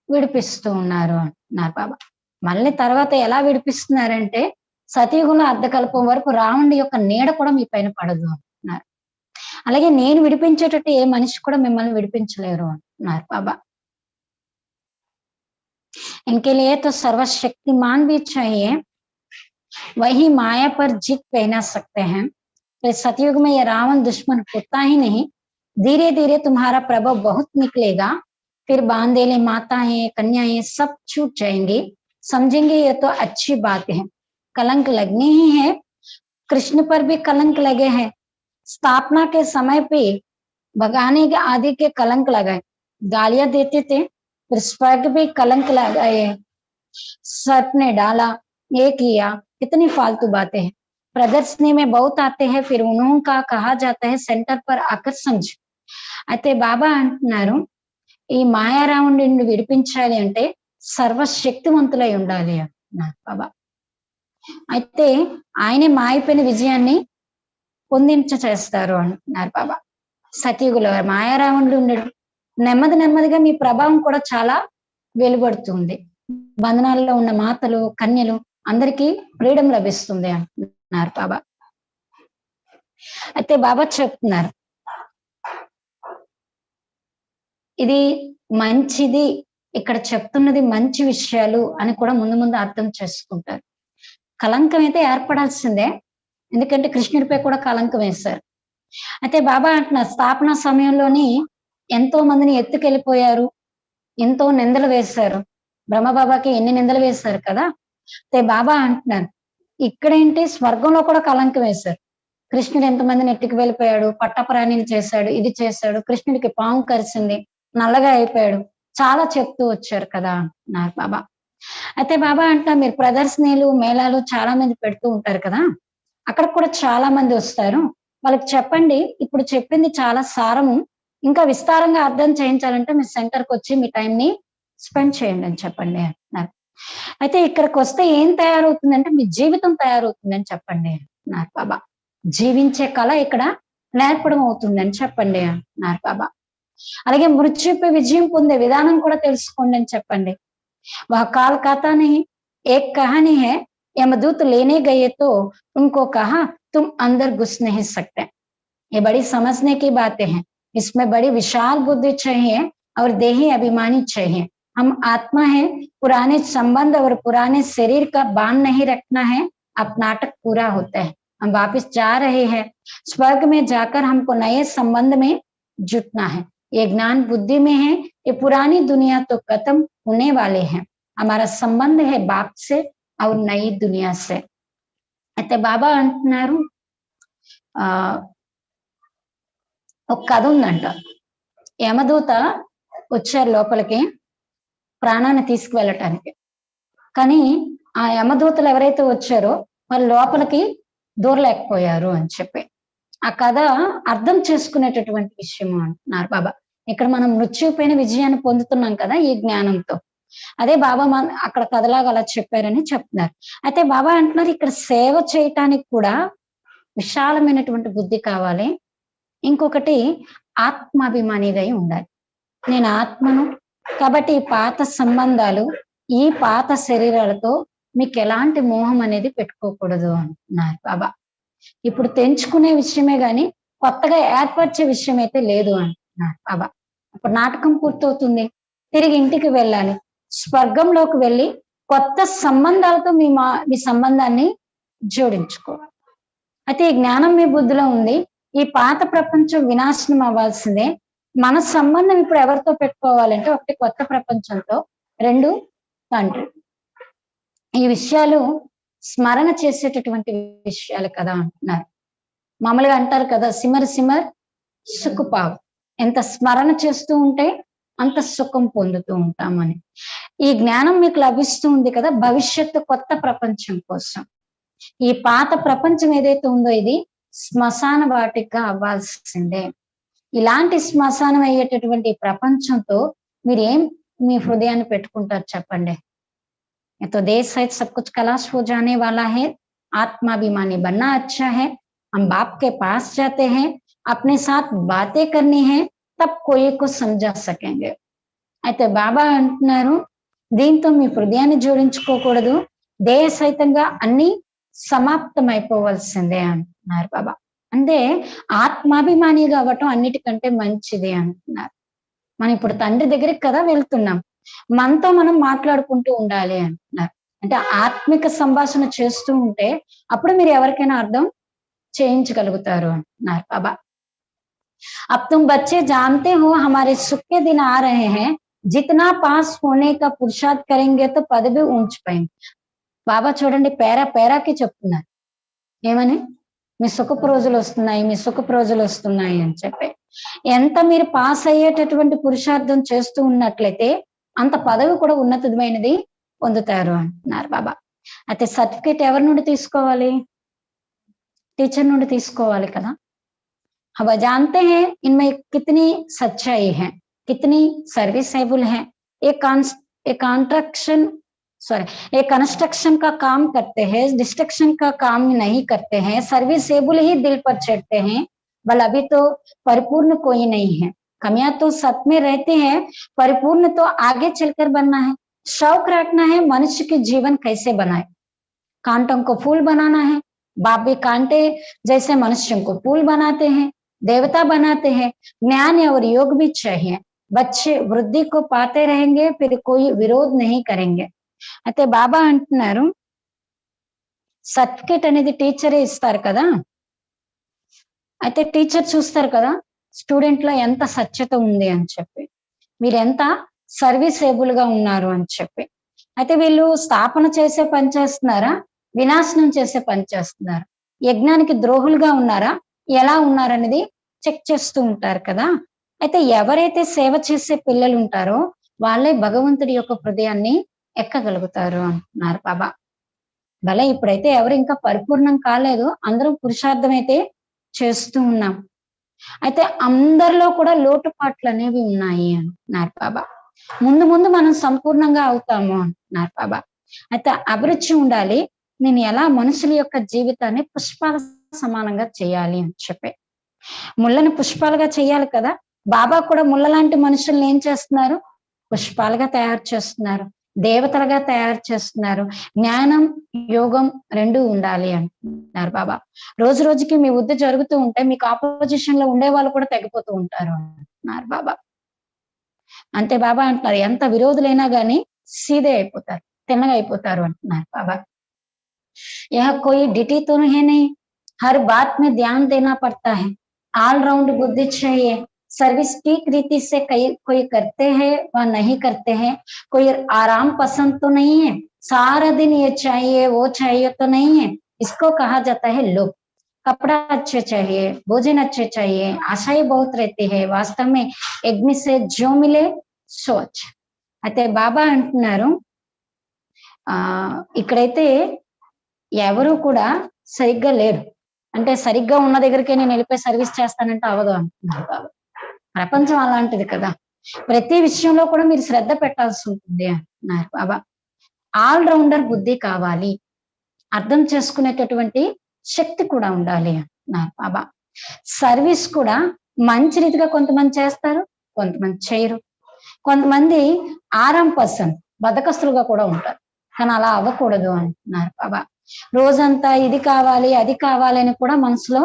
S1: విడిపిస్తూ ఉన్నారు అంటున్నారు బాబా. మళ్ళీ తర్వాత ఎలా విడిపిస్తున్నారంటే సతయుగంలో అర్ధకల్పం వరకు రావణుడి యొక్క నీడ కూడా మీ పైన పడదు అంటున్నారు. అలాగే నేను విడిపించేటట్టు ఏ మనిషి కూడా మిమ్మల్ని విడిపించలేరు అంటున్నారు బాబా. इनके लिए तो सर्वशक्तिमान भी चाहिए, वही माया पर जीत पहना सकते हैं, तो सतयुग में ये रावण दुश्मन होता ही नहीं, धीरे धीरे तुम्हारा प्रभाव बहुत निकलेगा, फिर बांधेले माताएं कन्याएं सब छूट जाएंगी, समझेंगे ये तो अच्छी बात है, कलंक लगने ही है, कृष्ण पर भी कलंक लगे हैं, स्थापना के समय पे भगाने के आदि के कलंक लगाए, गालियां देते थे, फिर स्वर्ग भी कलंक लगाए, सर्प ने डाला ये किया, कितनी फालतू बातें हैं, प्रदर्शनी में बहुत आते हैं, फिर उन्होंने का कहा जाता है सेंटर पर आकर समझ. అయితే బాబా అంటున్నారు ఈ మాయారావుని నుండి విడిపించాలి అంటే సర్వశక్తివంతులై ఉండాలి అంటున్నారు బాబా. అయితే ఆయనే మాయపైన విజయాన్ని పొందించ చేస్తారు అంటున్నారు బాబా. సతయుగులో మాయారావునుడు ఉండడు, నెమ్మది నెమ్మదిగా మీ ప్రభావం కూడా చాలా వెలువడుతుంది, బంధనాల్లో ఉన్న మాతలు కన్యలు అందరికీ ఫ్రీడమ్ లభిస్తుంది అంటున్నారు బాబా. అయితే బాబా చెప్తున్నారు ఇది మంచిది, ఇక్కడ చెప్తున్నది మంచి విషయాలు అని కూడా ముందు ముందు అర్థం చేసుకుంటారు. కలంకం అయితే ఏర్పడాల్సిందే, ఎందుకంటే కృష్ణుడిపై కూడా కలంకం వేశారు. అయితే బాబా అంటున్నారు స్థాపన సమయంలోని ఎంతో మందిని ఎత్తుకెళ్ళిపోయారు, ఎంతో నిందలు వేశారు. బ్రహ్మబాబాకి ఎన్ని నిందలు వేశారు కదా. అయితే బాబా అంటున్నారు, ఇక్కడేంటి స్వర్గంలో కూడా కళంకం వేశారు. కృష్ణుడు ఎంతమందిని ఎత్తుకు వెళ్ళిపోయాడు, పట్టప్రాణిని చేశాడు, ఇది చేశాడు, కృష్ణుడికి పాము కరిసింది, నల్లగా అయిపోయాడు, చాలా చెప్తూ వచ్చారు కదా అన్నారు బాబా. అయితే బాబా అంట, మీరు ప్రదర్శనలు మేళాలు చాలా మంది పెడుతూ ఉంటారు కదా, అక్కడ కూడా చాలా మంది వస్తారు, వాళ్ళకి చెప్పండి ఇప్పుడు చెప్పింది చాలా సారము, ఇంకా విస్తారంగా అర్థం చేయించాలంటే మీ సెంటర్కి వచ్చి మీ టైంని స్పెండ్ చేయండి అని చెప్పండి అన్నారు. అయితే ఇక్కడికి వస్తే ఏం తయారవుతుందంటే మీ జీవితం తయారవుతుందని చెప్పండి అన్నారు బాబా. జీవించే కళ ఇక్కడ నేర్పడం అవుతుందని చెప్పండి అన్నారు బాబా. అలాగే మృత్యుపై విజయం పొందే విధానం కూడా తెలుసుకోండి అని చెప్పండి. वह काल कहता नहीं, एक कहानी है, यमदूत लेने गए तो उनको कहा तुम अंदर घुस नहीं सकते। ये बड़ी समझने की बातें हैं, इसमें बड़ी विशाल बुद्धि चाहिए और देही अभिमानी चाहिए। हम आत्मा है, पुराने संबंध और पुराने शरीर का बांध नहीं रखना है, अब नाटक पूरा होता है, हम वापिस जा रहे हैं, स्वर्ग में जाकर हमको नए संबंध में जुटना है। ये ज्ञान बुद्धि में है, ये पुरानी दुनिया तो खत्म होने वाले हैं, हमारा संबंध है बाप से और नई दुनिया से। అయితే బాబా అంటున్నారు, ఒక కథ ఉందంట. యమదూత వచ్చారు లోపలికి ప్రాణాన్ని తీసుకువెళ్ళటానికి, కానీ ఆ యమదూతలు ఎవరైతే వచ్చారో వాళ్ళు లోపలికి దూరలేకపోయారు అని చెప్పి ఆ కథ అర్థం చేసుకునేటటువంటి విషయం అంటున్నారు బాబా. ఇక్కడ మనం మృత్యుపైన విజయాన్ని పొందుతున్నాం కదా ఈ జ్ఞానంతో, అదే బాబా అక్కడ కథలాగా అలా చెప్పారని చెప్తున్నారు. అయితే బాబా అంటున్నారు, ఇక్కడ సేవ చేయటానికి కూడా విశాలమైనటువంటి బుద్ధి కావాలి, ఇంకొకటి ఆత్మాభిమానిగా ఉండాలి. నేను ఆత్మను కాబట్టి ఈ పాత సంబంధాలు, ఈ పాత శరీరాలతో మీకు ఎలాంటి మోహం అనేది పెట్టుకోకూడదు అంటున్నారు బాబా. ఇప్పుడు తెంచుకునే విషయమే గాని కొత్తగా ఏర్పరిచే విషయం అయితే లేదు అంటున్నారు బాబా. అప్పుడు నాటకం పూర్తవుతుంది, తిరిగి ఇంటికి వెళ్ళాలి, స్వర్గంలోకి వెళ్ళి కొత్త సంబంధాలతో మీ సంబంధాన్ని జోడించుకోవాలి. అయితే ఈ జ్ఞానం మీ బుద్ధిలో ఉంది, ఈ పాత ప్రపంచం వినాశనం అవ్వాల్సిందే, మన సంబంధం ఇప్పుడు ఎవరితో పెట్టుకోవాలంటే ఒకటి కొత్త ప్రపంచంతో, రెండు తండ్రి. ఈ విషయాలు స్మరణ చేసేటటువంటి విషయాలు కదా అంటున్నారు. మామూలుగా అంటారు కదా, సిమర్ సిమర్ సుఖపావు, ఎంత స్మరణ చేస్తూ ఉంటే అంత సుఖం పొందుతూ ఉంటామని. ఈ జ్ఞానం మీకు లభిస్తూ ఉంది కదా భవిష్యత్తు కొత్త ప్రపంచం కోసం. ఈ పాత ప్రపంచం ఏదైతే ఉందో ఇది శ్మశాన వాటిగా అవ్వాల్సిందే. ఇలాంటి శ్మశానం అయ్యేటటువంటి ప్రపంచంతో మీరేం మీ హృదయాన్ని పెట్టుకుంటారు చెప్పండి. तो देश सहित सब कुछ खलास हो जाने वाला है, आत्माभिमानी बनना अच्छा है, हम बाप के पास जाते हैं, अपने साथ बातें करनी है, तब कोई को समझा सकेंगे। అయితే బాబా అంటున్నారు, దీంతో మీ హృదయాన్ని జోడించుకోకూడదు, దేహ సహితంగా అన్ని సమాప్తం అయిపోవలసిందే అంటున్నారు బాబా. అంటే ఆత్మాభిమానిగా అవ్వటం అన్నిటికంటే మంచిది అంటున్నారు. మనం ఇప్పుడు తండ్రి దగ్గరికి కదా వెళ్తున్నాం, మనతో మనం మాట్లాడుకుంటూ ఉండాలి అంటున్నారు. అంటే ఆత్మిక సంభాషణ చేస్తూ ఉంటే అప్పుడు మీరు ఎవరికైనా అర్థం చేయించగలుగుతారు అంటున్నారు బాబా. अब तुम बच्चे जानते हो हमारे सुख के दिन आ रहे हैं, जितना पास होने का पुरुषार्थ करेंगे तो पद भी ऊंच पाएंगे. బాబా చూడండి పేరా పేరాకి చెప్తున్నారు, ఏమని మీ సుఖపు రోజులు వస్తున్నాయి, మీ సుఖపు రోజులు వస్తున్నాయి అని చెప్పి. ఎంత మీరు పాస్ అయ్యేటటువంటి పురుషార్థం చేస్తూ ఉన్నట్లయితే అంత పదవి కూడా ఉన్నతమైనది పొందుతారు అంటున్నారు బాబా. అయితే సర్టిఫికేట్ ఎవరి నుండి తీసుకోవాలి? టీచర్ నుండి తీసుకోవాలి కదా. अब जानते हैं इनमें कितनी सच्चाई है, कितनी सर्विसेबल है। एक कंस्ट्रक्शन का काम करते हैं, डिस्ट्रक्शन का काम नहीं करते हैं, सर्विसेबल ही दिल पर चढ़ते हैं, बल अभी तो परिपूर्ण कोई नहीं है। कमियां तो सब में रहती है, परिपूर्ण तो आगे चलकर बनना है। शौक रखना है मनुष्य के जीवन कैसे बनाए, कांटों को फूल बनाना है। बाप भी कांटे जैसे मनुष्यों को फूल बनाते हैं, देवता बनाते हैं। ज्ञान और योग भी चाहिए, बच्चे वृद्धि को पाते रहेंगे, फिर कोई विरोध नहीं करेंगे। అయితే బాబా అంటున్నారు, సర్టిఫికేట్ అనేది టీచరే ఇస్తారు కదా. అయితే టీచర్ చూస్తారు కదా స్టూడెంట్ లో ఎంత సత్యత ఉంది అని చెప్పి, మీరు ఎంత సర్వీసేబుల్ గా ఉన్నారు అని చెప్పి. అయితే వీళ్ళు స్థాపన చేసే పని చేస్తున్నారా, వినాశనం చేసే పని చేస్తున్నారు, యజ్ఞానికి ద్రోహులుగా ఉన్నారా, ఎలా ఉన్నారనేది చెక్ చేస్తూ ఉంటారు కదా. అయితే ఎవరైతే సేవ చేసే పిల్లలు ఉంటారో వాళ్ళే భగవంతుడి యొక్క హృదయాన్ని ఎక్కగలుగుతారు అంటున్నారు బాబా. భలే ఇప్పుడైతే ఎవరు ఇంకా పరిపూర్ణం కాలేదు, అందరం పురుషార్థం అయితే చేస్తూ ఉన్నాం. అయితే అందరిలో కూడా లోటుపాట్లు అనేవి ఉన్నాయి అంటున్నారు బాబా. ముందు ముందు మనం సంపూర్ణంగా అవుతాము అంటున్నారు బాబా. అయితే అభిరుచి ఉండాలి, నేను ఎలా మనుషుల యొక్క జీవితాన్ని పుష్పాల సమానంగా చేయాలి అని చెప్పి. ముళ్ళని పుష్పాలుగా చేయాలి కదా, బాబా కూడా ముళ్ళ లాంటి మనుషుల్ని ఏం చేస్తున్నారు, పుష్పాలుగా తయారు చేస్తున్నారు, దేవతలుగా తయారు చేస్తున్నారు. జ్ఞానం యోగం రెండు ఉండాలి అంటున్నారు బాబా. రోజు రోజుకి మీ వృద్ధి జరుగుతూ ఉంటే మీకు ఆపోజిషన్ లో ఉండే వాళ్ళు కూడా తగ్గిపోతూ ఉంటారు అంటున్నారు బాబా. అంతే బాబా అంటున్నారు, ఎంత విరోధులైనా గానీ సీదే అయిపోతారు, తిన్నగా అయిపోతారు అంటున్నారు బాబా. यह कोई डिटी तो है नहीं, हर बात में ध्यान देना पड़ता है, ऑलराउंड बुद्धि चाहिए, सर्विस ठीक रीति से कोई करते हैं व नहीं करते हैं, कोई आराम पसंद तो नहीं है, सारा दिन ये चाहिए वो चाहिए तो नहीं है, इसको कहा जाता है लोभ। कपड़ा अच्छे चाहिए, भोजन अच्छे चाहिए, आशाएं बहुत रहती है, वास्तव में यज्ञ से जो मिले సో అయితే బాబా అంటున్నారు, ఇక్కడైతే ఎవరు కూడా సరిగ్గా లేరు. అంటే సరిగ్గా ఉన్న దగ్గరికే నేను వెళ్ళిపోయి సర్వీస్ చేస్తానంటే అవదు అంటున్నారు బాబా. ప్రపంచం అలాంటిది కదా, ప్రతి విషయంలో కూడా మీరు శ్రద్ధ పెట్టాల్సి ఉంటుంది అంటున్నారు బాబా. ఆల్రౌండర్ బుద్ధి కావాలి, అర్థం చేసుకునేటటువంటి శక్తి కూడా ఉండాలి అంటున్నారు బాబా. సర్వీస్ కూడా మంచి రీతిగా కొంతమంది చేస్తారు, కొంతమంది చేయరు. కొంతమంది ఆరాం పర్సన్ బద్ధకస్తులుగా కూడా ఉంటారు, కానీ అలా అవ్వకూడదు అంటున్నారు బాబా. రోజంతా ఇది కావాలి అది కావాలి అని కూడా మనసులో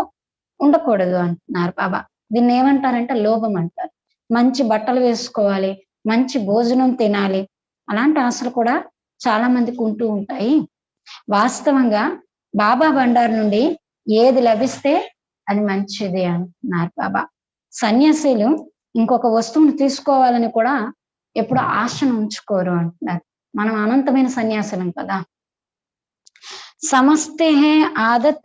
S1: ఉండకూడదు అంటున్నారు బాబా. దీన్ని ఏమంటారంటే లోభం అంటారు. మంచి బట్టలు వేసుకోవాలి, మంచి భోజనం తినాలి, అలాంటి ఆశలు కూడా చాలా మందికి ఉంటూ ఉంటాయి. వాస్తవంగా బాబా బండారు నుండి ఏది లభిస్తే అది మంచిది అంటున్నారు బాబా. సన్యాసులు ఇంకొక వస్తువును తీసుకోవాలని కూడా ఎప్పుడు ఆశను ఉంచుకోరు అంటున్నారు. మనం అనంతమైన సన్యాసులం కదా. समझते हैं आदत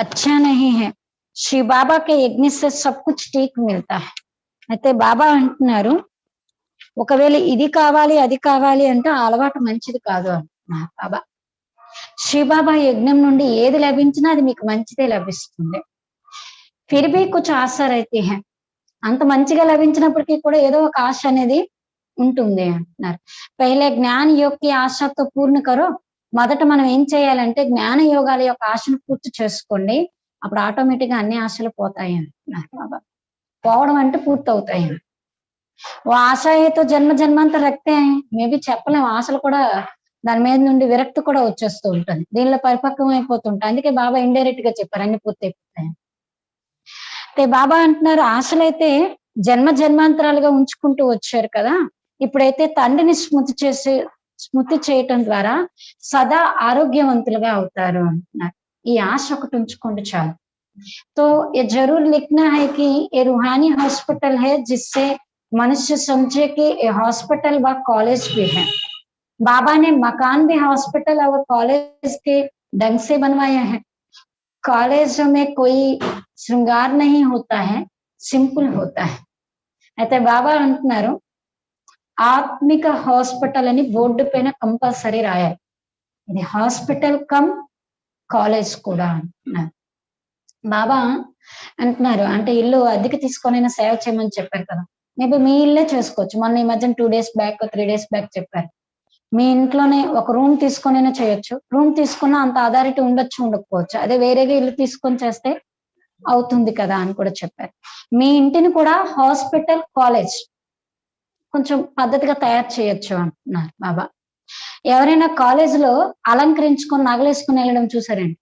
S1: अच्छा नहीं है, श्री बाबा के यज्ञ से सब कुछ ठीक मिलता है. అయితే బాబా అంటున్నారు, ఒకవేళ ఇది కావాలి అది కావాలి అంటే ఆ అలవాటు మంచిది కాదు అంటున్నారు బాబా. శ్రీబాబా యజ్ఞం నుండి ఏది లభించినా అది మీకు మంచిదే లభిస్తుంది. ఫిర్ భీ కుచ్ ఆశ రహతీ హై, అంత మంచిగా లభించినప్పటికీ కూడా ఏదో ఒక ఆశ అనేది ఉంటుంది అంటున్నారు. పహలే జ్ఞాన యోగ్కి ఆశతో పూర్ణ కరో, మొదట మనం ఏం చేయాలంటే జ్ఞాన యోగాల యొక్క ఆశను పూర్తి చేసుకోండి, అప్పుడు ఆటోమేటిక్ గా అన్ని ఆశలు పోతాయి అంటున్నారు బాబా. పోవడం అంటే పూర్తి అవుతాయి. ఓ ఆశ అయితే జన్మ జన్మాంతర రక్తే మేబీ చెప్పలేము, ఆశలు కూడా దాని మీద నుండి విరక్తి కూడా వచ్చేస్తూ ఉంటుంది, దీనిలో పరిపక్వం అయిపోతుంటాయి. అందుకే బాబా ఇండైరెక్ట్ గా చెప్పారు అన్ని పూర్తి అయిపోతాయి. అయితే బాబా అంటున్నారు, ఆశలైతే జన్మ జన్మాంతరాలుగా ఉంచుకుంటూ వచ్చారు కదా, ఇప్పుడైతే తండ్రిని స్మృతి చేయటం ద్వారా సదా ఆరోగ్యవంతులుగా అవుతారు అంటున్నారు. ఈ ఆశ ఒకటి ఉంచుకోండి చాలు. तो ये जरूर लिखना है कि ये रूहानी हॉस्पिटल है जिससे मनुष्य समझे कि ये हॉस्पिटल व कॉलेज भी है. बाबा ने मकान भी हॉस्पिटल और कॉलेज के ढंग से बनवाया है. कॉलेजों में कोई श्रृंगार नहीं होता है, सिंपल होता है. అయితే బాబా అంటున్నారు, ఆత్మిక హాస్పిటల్ అని బోర్డు పైన కంపల్సరీ రాయాలి. ఇది హాస్పిటల్ కమ్ కాలేజ్ కూడా అంటున్నారు బాబా. అంటున్నారు అంటే ఇల్లు అద్దెకి తీసుకొనైనా సేవ చేయమని చెప్పారు కదా, మేబీ మీ ఇల్లే చేసుకోవచ్చు. మొన్న ఈ మధ్యన 2 days బ్యాక్ 3 days బ్యాక్ చెప్పారు, మీ ఇంట్లోనే ఒక రూమ్ తీసుకొనైనా చేయొచ్చు. రూమ్ తీసుకున్న అంత అథారిటీ ఉండొచ్చు ఉండకపోవచ్చు, అదే వేరేగా ఇల్లు తీసుకొని చేస్తే అవుతుంది కదా అని కూడా చెప్పారు. మీ ఇంటిని కూడా హాస్పిటల్ కాలేజ్ కొంచెం పద్ధతిగా తయారు చేయొచ్చు అంటున్నారు బాబా. ఎవరైనా కాలేజ్ లో అలంకరించుకొని నగలేసుకుని వెళ్ళడం చూసారండి,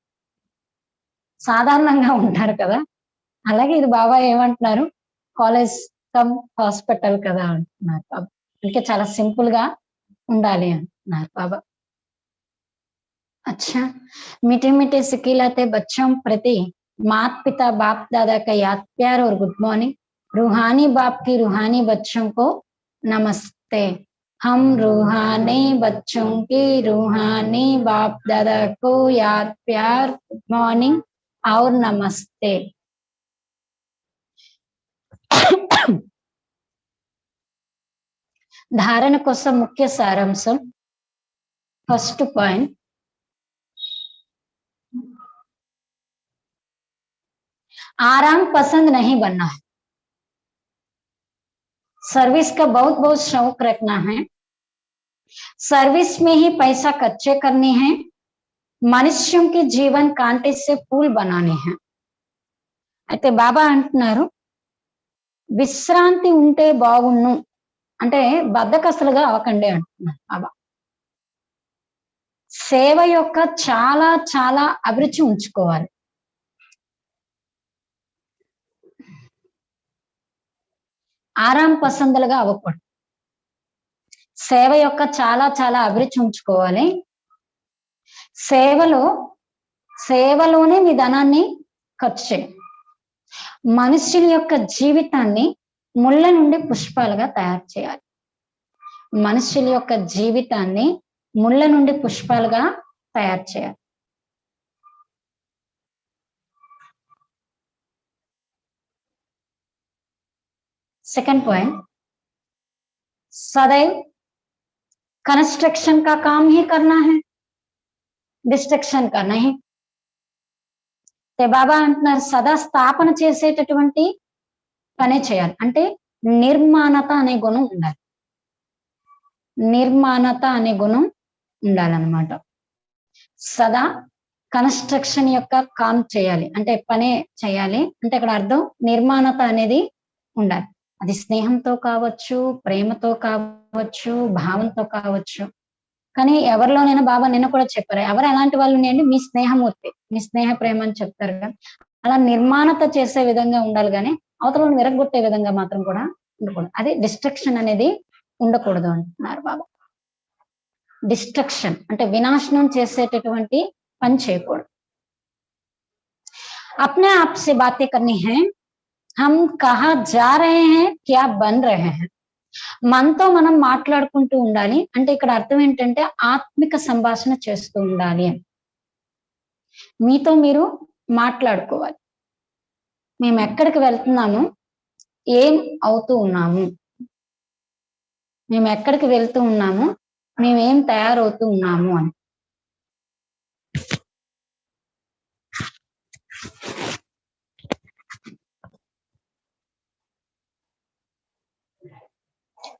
S1: సాధారణంగా ఉంటారు కదా, అలాగే ఇది బాబా ఏమంటున్నారు, కాలేజ్ కమ్ హాస్పిటల్ కదా అంటున్నారు బాబా. అందుకే చాలా సింపుల్ గా ఉండాలి అంటున్నారు బాబా. अच्छा, मीठे मीठे सिखिलाते बच्चों प्रति माता पिता बाप दादा का याद प्यार और गुड मॉर्निंग। रूहानी बाप की रूहानी बच्चों को नमस्ते। हम रूहानी बच्चों की रूहानी बाप दादा को याद प्यार गुड मॉर्निंग और नमस्ते। धारण కోసం ముఖ్య సారాంశం ఫస్ట్ పాయింట్, आराम पसंद नहीं बनना है। सर्विस का बहुत बहुत शौक रखना है, सर्विस में ही पैसा खर्चे करने हैं, మనుష్యం కి జీవన్ కాంటే సే పూల్ బనానే हैं। అయితే బాబా అంటున్నారు విశ్రాంతి ఉంటే బాగున్ను, అంటే బద్ధకస్తులుగా అవ్వకండి అంటున్నారు బాబా। సేవ యొక్క చాలా చాలా అభిరుచి ఉంచుకోవాలి। ఆరాం పసందులుగా అవ్వకూడదు। సేవ యొక్క చాలా చాలా అభిరుచి ఉంచుకోవాలి। సేవలోనే మీ ధనాన్ని ఖర్చు చేయండి। మనుషుల యొక్క జీవితాన్ని ముళ్ళ నుండి పుష్పాలుగా తయారు చేయాలి। మనుషుల యొక్క జీవితాన్ని ముళ్ళ నుండి పుష్పాలుగా తయారు చేయాలి। सेकंड पॉइंट, सदैव कंस्ट्रक्शन का काम ही करना है, डिस्ट्रक्शन का नहीं। బాబా అంటున్నారు సదా స్థాపన చేసేటటువంటి పనే చేయాలి, అంటే నిర్మాణత అనే గుణం ఉండాలి। నిర్మాణత అనే గుణం ఉండాలన్నమాట। సదా కన్స్ట్రక్షన్ యొక్క కామ్ చేయాలి అంటే పనే చేయాలి, అంటే ఇక్కడ అర్థం నిర్మాణత అనేది ఉండాలి। అది స్నేహంతో కావచ్చు, ప్రేమతో కావచ్చు, భావంతో కావచ్చు। కానీ ఎవరిలోనైనా బాబా నిన్న కూడా చెప్పారు, ఎవరు ఎలాంటి వాళ్ళు ఉన్నాయండి, మీ స్నేహమూర్తి, మీ స్నేహ ప్రేమ అని చెప్తారు కదా, అలా నిర్మాణత చేసే విధంగా ఉండాలి, కానీ అవతలను విరగొట్టే విధంగా మాత్రం కూడా ఉండకూడదు। అది డిస్ట్రక్షన్ అనేది ఉండకూడదు అంటున్నారు బాబా। డిస్ట్రక్షన్ అంటే వినాశనం చేసేటటువంటి పని చేయకూడదు। अपने आप से बातें करनी है, हम कहाँ जा रहे हैं, क्या बन रहे हैं। మనతో మనం మాట్లాడుకుంటూ ఉండాలి, అంటే ఇక్కడ అర్థం ఏంటంటే ఆత్మిక సంభాషణ చేస్తూ ఉండాలి అని। మీతో మీరు మాట్లాడుకోవాలి, మేము ఎక్కడికి వెళ్తున్నాము, ఏం అవుతూ ఉన్నాము, మేము ఎక్కడికి వెళ్తూ ఉన్నాము, మేమేం తయారవుతూ ఉన్నాము అని।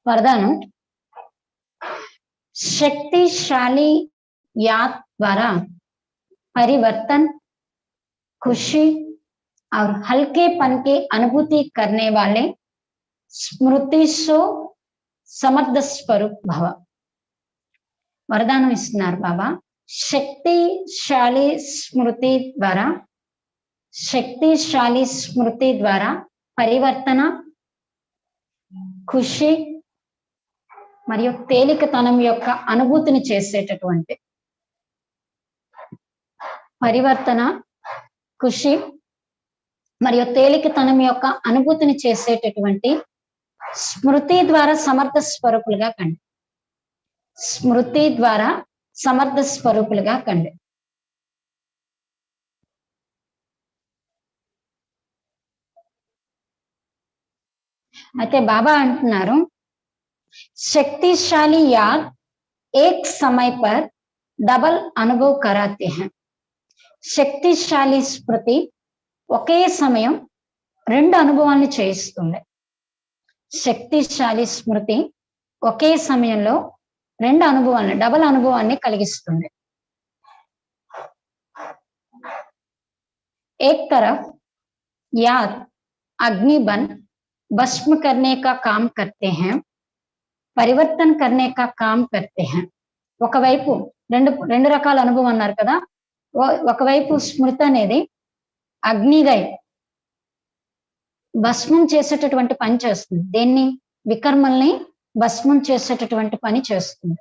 S1: वरदान, शक्तिशाली याद द्वारा परिवर्तन, खुशी और हल्केपन की अनुभूति करने वाले स्मृति सो समर्थ स्वरूप भव। वरदान इస్తున్నారు बाबा, शक्तिशाली स्मृति द्वारा परिवर्तन, ఖుషి మరియు తేలికతనం యొక్క అనుభూతిని చేసేటటువంటి పరివర్తన, ఖుషి మరియు తేలికతనం యొక్క అనుభూతిని చేసేటటువంటి స్మృతి ద్వారా సమర్థ స్వరూపులుగా కండి। స్మృతి ద్వారా సమర్థ స్వరూపులుగా కండి। అయితే బాబా అంటున్నారు शक्तिशाली याद एक समय पर डबल अनुभव कराते हैं। శక్తిశాలి స్మృతి ఒకే సమయం రెండు అనుభవాలను చేయిస్తుంది। శక్తిశాలి స్మృతి ఒకే సమయంలో రెండు అనుభవాలను, డబల్ అనుభవాన్ని కలిగిస్తుంది। एक तरफ याद अग्नि बन भस्म करने का काम करते हैं, పరివర్తన करने का काम करते हैं। ఒకవైపు రెండు రకాల అనుభవం అన్నారు కదా, ఒకవైపు స్మృతి అనేది అగ్నిగా భస్మం చేసేటటువంటి పని చేస్తుంది, దేన్ని, వికర్మల్ని భస్మం చేసేటటువంటి పని చేస్తుంది।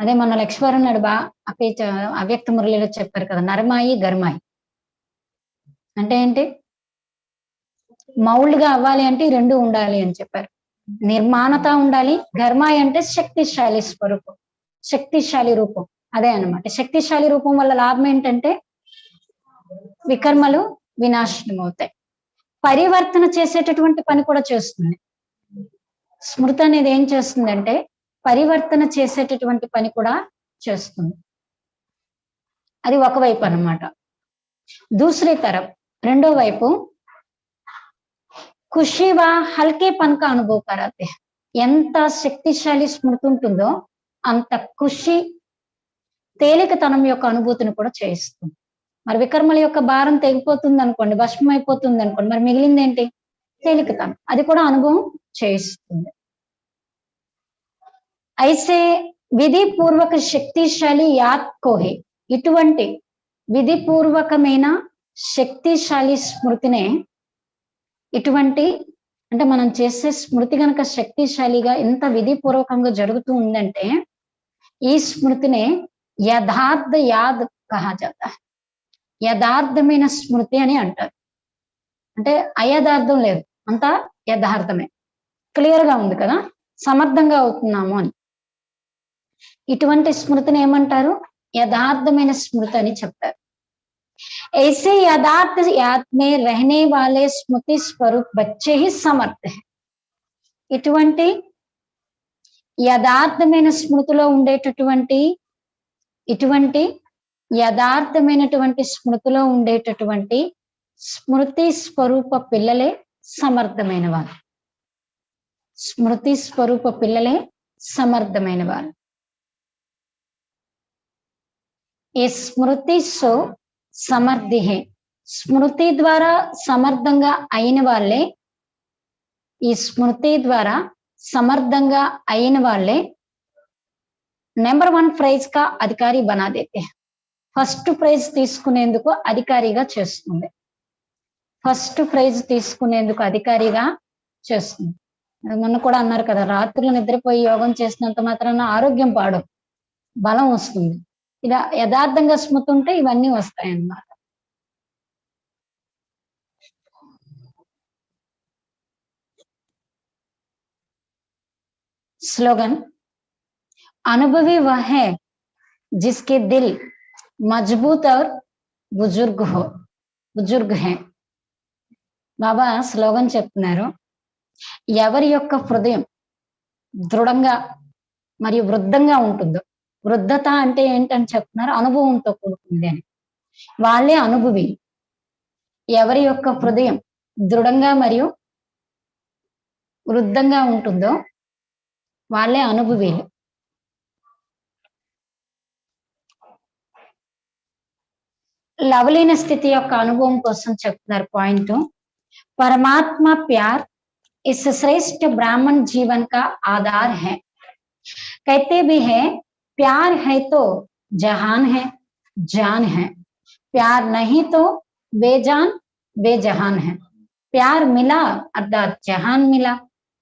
S1: అదే మన లక్ష్మర్ అన్నాడు అవ్యక్త మురళిలో చెప్పారు కదా, నరమాయి గర్మాయి అంటే ఏంటి, మౌల్డ్గా అవ్వాలి అంటే ఈ రెండు ఉండాలి అని చెప్పారు. నిర్మాణత ఉండాలి, ఘర్మాయి అంటే శక్తిశాలి స్వరూపం, శక్తిశాలి రూపం. అదే అన్నమాట. శక్తిశాలి రూపం వల్ల లాభం ఏంటంటే వికర్మలు వినాశనం అవుతాయి. పరివర్తన చేసేటటువంటి పని కూడా చేస్తుంది. స్మృతి అనేది ఏం చేస్తుందంటే పరివర్తన చేసేటటువంటి పని కూడా చేస్తుంది. అది ఒకవైపు అన్నమాట. దూసరి తరఫ్ రెండో వైపు ఖుషి వా హల్కే పన్ కా అనుభవ్ కరాతే. ఎంత శక్తిశాలి స్మృతి ఉంటుందో అంత ఖుషి తేలికతనం యొక్క అనుభూతిని కూడా చేయిస్తుంది. మరి వికర్మల యొక్క భారం తెగిపోతుంది అనుకోండి, భస్మం అయిపోతుంది అనుకోండి, మరి మిగిలింది ఏంటి, తేలికతనం. అది కూడా అనుభవం చేయిస్తుంది. అయితే విధిపూర్వక శక్తిశాలి యాద్ కోహే, ఇటువంటి విధిపూర్వకమైన శక్తిశాలి స్మృతినే, ఇటువంటి అంటే మనం చేసే స్మృతి గనక శక్తిశాలిగా ఎంత విధిపూర్వకంగా జరుగుతూ ఉందంటే ఈ స్మృతినే యథార్థ యాద్ కహా జాతా. యథార్థమైన స్మృతి అని అంటారు. అంటే అయథార్థం లేదు, అంతా యథార్థమే. క్లియర్ గా ఉంది కదా, సమర్థంగా అవుతున్నాము అని. ఇటువంటి స్మృతిని ఏమంటారు, యథార్థమైన స్మృతి అని చెప్తారు. ऐसे यदार्थ याद में रहने वाले स्मृति स्वरूप बच्चे ही समर्थ है. ఇటువంటి యథార్థమైన స్మృతిలో ఉండేటటువంటి యథార్థమైనటువంటి స్మృతిలో ఉండేటటువంటి స్మృతి స్వరూప పిల్లలే సమర్థమైన వారు. స్మృతి స్వరూప పిల్లలే సమర్థమైన వారు. ఈ స్మృతి సో సమర్థి హే, స్మృతి ద్వారా సమర్థంగా అయిన వాళ్ళే, ఈ స్మృతి ద్వారా సమర్థంగా అయిన వాళ్ళే నెంబర్ 1 ప్రైజ్ కా అధికారి బనా దేతే. ఫస్ట్ ప్రైజ్ తీసుకునేందుకు అధికారిగా చేస్తుంది. ఫస్ట్ ప్రైజ్ తీసుకునేందుకు అధికారిగా చేస్తుంది. మొన్న కూడా అన్నారు కదా, రాత్రులు నిద్రపోయి యోగం చేసినంత మాత్రాన ఆరోగ్యం పాడు, బలం వస్తుంది. ఇలా యథార్థంగా స్మృతి ఉంటే ఇవన్నీ వస్తాయి అన్నమాట. स्लोगन, अनुभवी वह है जिसके दिल मजबूत और बुजुर्ग है. బాబా స్లోగన్ చెప్తున్నారు, ఎవరి యొక్క హృదయం దృఢంగా మరియు వృద్ధంగా ఉంటుందో, వృద్ధత అంటే ఏంటని చెప్తున్నారు, అనుభవంతో కూడుకుంది అని. వాళ్ళే అనుభవి. ఎవరి యొక్క హృదయం దృఢంగా మరియు వృద్ధంగా ఉంటుందో వాళ్ళే అనుభవీలు. లవలీన స్థితి యొక్క అనుభవం కోసం చెప్తున్నారు పాయింట్. परमात्मा प्यार इस श्रेष्ठ ब्राह्मण जीवन का आधार है. कहते भी है प्यार है तो जहान है, जान है. प्यार नहीं तो बेजान बेजहान है. प्यार मिला अर्थात जहान मिला.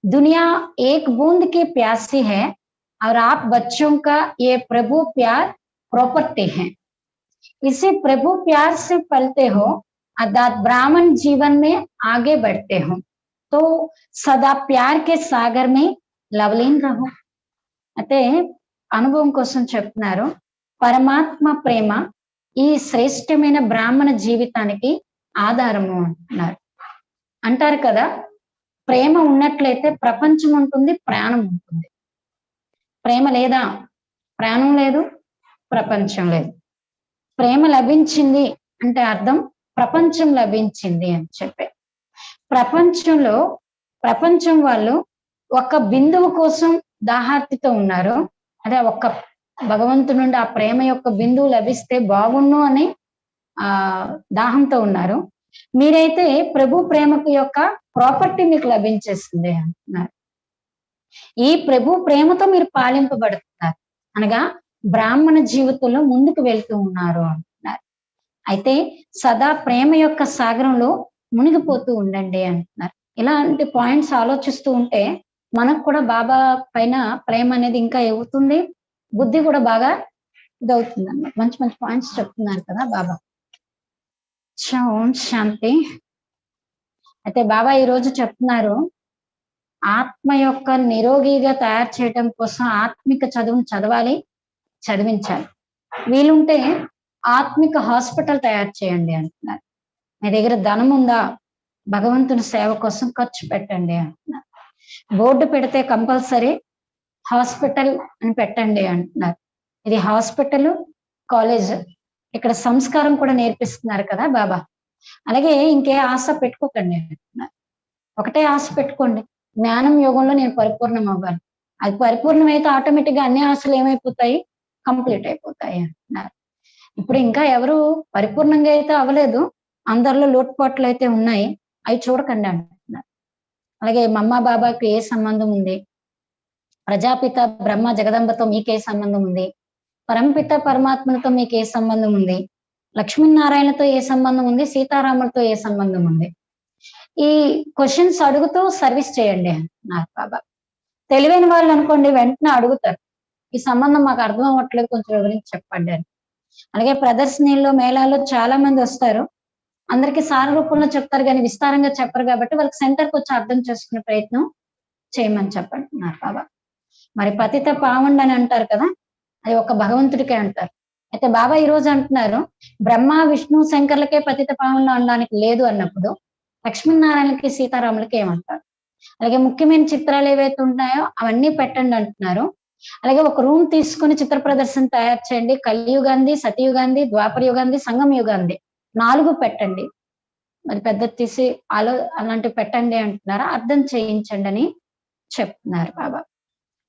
S1: दुनिया एक बूंद की प्यासी है और आप बच्चों का ये प्रभु प्यार प्रॉपर्टी है. इसी प्रभु प्यार से पलते हो अर्थात ब्राह्मण जीवन में आगे बढ़ते हो तो सदा प्यार के सागर में लवलीन रहो. అయితే అనుభవం కోసం చెప్తున్నారు, పరమాత్మ ప్రేమ ఈ శ్రేష్టమైన బ్రాహ్మణ జీవితానికి ఆధారము అంటున్నారు. అంటారు కదా, ప్రేమ ఉన్నట్లయితే ప్రపంచం ఉంటుంది, ప్రాణం ఉంటుంది. ప్రేమ లేదా ప్రాణం లేదు, ప్రపంచం లేదు. ప్రేమ లభించింది అంటే అర్థం ప్రపంచం లభించింది అని చెప్పే. ప్రపంచం వాళ్ళు ఒక బిందువు కోసం దాహార్తితో ఉన్నారు. అదే ఒక్క భగవంతుడి నుండి ఆ ప్రేమ యొక్క బిందువు లభిస్తే బాగుండు అని దాహంతో ఉన్నారు. మీరైతే ప్రభు ప్రేమకు యొక్క ప్రాపర్టీ మీకు లభించేస్తుంది అంటున్నారు. ఈ ప్రభు ప్రేమతో మీరు పాలింపబడుతున్నారు, అనగా బ్రాహ్మణ జీవితంలో ముందుకు వెళ్తూ ఉన్నారు అంటున్నారు. అయితే సదా ప్రేమ యొక్క సాగరంలో మునిగిపోతూ ఉండండి అంటున్నారు. ఇలాంటి పాయింట్స్ ఆలోచిస్తూ ఉంటే మనకు కూడా బాబా పైన ప్రేమ అనేది ఇంకా ఎగుతుంది, బుద్ధి కూడా బాగా ఇదవుతుంది అన్నమాట. మంచి మంచి పాయింట్స్ చెప్తున్నారు కదా బాబా. ఓం శాంతి. అయితే బాబా ఈ రోజు చెప్తున్నారు, ఆత్మ యొక్క నిరోగిగా తయారు చేయడం కోసం ఆత్మిక చదువును చదవాలి, చదివించాలి. వీలుంటే ఆత్మిక హాస్పిటల్ తయారు చేయండి అంటున్నారు. మీ దగ్గర ధనం ఉందా, భగవంతుని సేవ కోసం ఖర్చు పెట్టండి అంటున్నారు. బోర్డు పెడితే కంపల్సరీ హాస్పిటల్ అని పెట్టండి అంటున్నారు. ఇది హాస్పిటల్, కాలేజ్, ఇక్కడ సంస్కారం కూడా నేర్పిస్తున్నారు కదా బాబా. అలాగే ఇంకే ఆశ పెట్టుకోకండి అంటున్నారు. ఒకటే ఆశ పెట్టుకోండి, జ్ఞానం యోగంలో నేను పరిపూర్ణం అవ్వాలి. అది పరిపూర్ణమైతే ఆటోమేటిక్ గా అన్ని ఆశలు ఏమైపోతాయి, కంప్లీట్ అయిపోతాయి అంటున్నారు. ఇప్పుడు ఇంకా ఎవరు పరిపూర్ణంగా అయితే అవ్వలేదు, అందరిలో లోటుపాట్లు అయితే ఉన్నాయి, అవి చూడకండి అంటున్నారు. అలాగే మమ్మ బాబాకి ఏ సంబంధం ఉంది, ప్రజాపిత బ్రహ్మ జగదంబతో మీకే సంబంధం ఉంది, పరంపిత పరమాత్మలతో మీకు ఏ సంబంధం ఉంది, లక్ష్మీనారాయణతో ఏ సంబంధం ఉంది, సీతారాములతో ఏ సంబంధం ఉంది, ఈ క్వశ్చన్స్ అడుగుతూ సర్వీస్ చేయండి అంటున్నారు బాబా. తెలివైన వాళ్ళు అనుకోండి వెంటనే అడుగుతారు, ఈ సంబంధం మాకు అర్థం అవ్వట్లేదు, కొంచెం వివరించి చెప్పండి అని. అలాగే ప్రదర్శనలో మేళాల్లో చాలా మంది వస్తారు, అందరికీ సార రూపంలో చెప్తారు కానీ విస్తారంగా చెప్పరు, కాబట్టి వాళ్ళకి సెంటర్కి వచ్చి అర్థం చేసుకునే ప్రయత్నం చేయమని చెప్పంటున్నారు బాబా. మరి పతిత పావండి అని అంటారు కదా, అది ఒక భగవంతుడికే అంటారు. అయితే బాబా ఈ రోజు అంటున్నారు, బ్రహ్మ విష్ణు శంకర్లకే పతిత పావనలు అనడానికి లేదు అన్నప్పుడు లక్ష్మీనారాయణకి సీతారాములకి ఏమంటారు. అలాగే ముఖ్యమైన చిత్రాలు ఏవైతే ఉన్నాయో అవన్నీ పెట్టండి అంటున్నారు. అలాగే ఒక రూమ్ తీసుకుని చిత్ర ప్రదర్శన తయారు చేయండి, కలియుగాంది, సతయుగాంది, ద్వాపర యుగాంది, సంగం యుగాంది 4 పెట్టండి. మరి పెద్ద తీసి అలాంటివి పెట్టండి అంటున్నారా, అర్థం చేయించండి అని చెప్తున్నారు బాబా.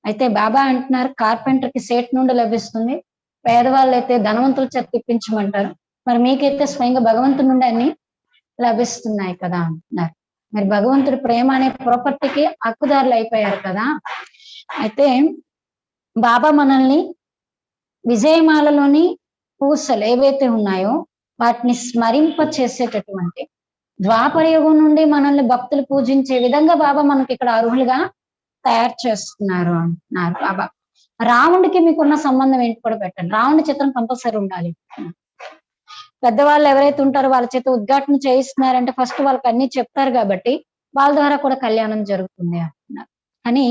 S1: అయితే బాబా అంటున్నారు, కార్పెంటర్ కి సేట్ నుండి లభిస్తుంది, పేదవాళ్ళు అయితే ధనవంతులు చేత తిప్పించమంటారు, మరి మీకైతే స్వయంగా భగవంతుడి నుండి అన్ని లభిస్తున్నాయి కదా అంటున్నారు. మరి భగవంతుడి ప్రేమ అనే ప్రాపర్టీకి హక్కుదారులు అయిపోయారు కదా. అయితే బాబా మనల్ని విజయమాలలోని పూసలు ఏవైతే ఉన్నాయో వాటిని స్మరింప చేసేటటువంటి ద్వాపర యుగం నుండి మనల్ని భక్తులు పూజించే విధంగా బాబా మనకి ఇక్కడ అర్హులుగా తయారు చేస్తున్నారు అంటున్నారు బాబా. రావణుడికి మీకున్న సంబంధం ఏంటి కూడా పెట్టండి, రావణుడి చిత్రం కంపల్సరీ ఉండాలి. పెద్దవాళ్ళు ఎవరైతే ఉంటారో వాళ్ళ చేత ఉద్ఘాటన చేయిస్తున్నారంటే ఫస్ట్ వాళ్ళకి అన్ని చెప్తారు కాబట్టి వాళ్ళ ద్వారా కూడా కళ్యాణం జరుగుతుంది అంటున్నారు. కానీ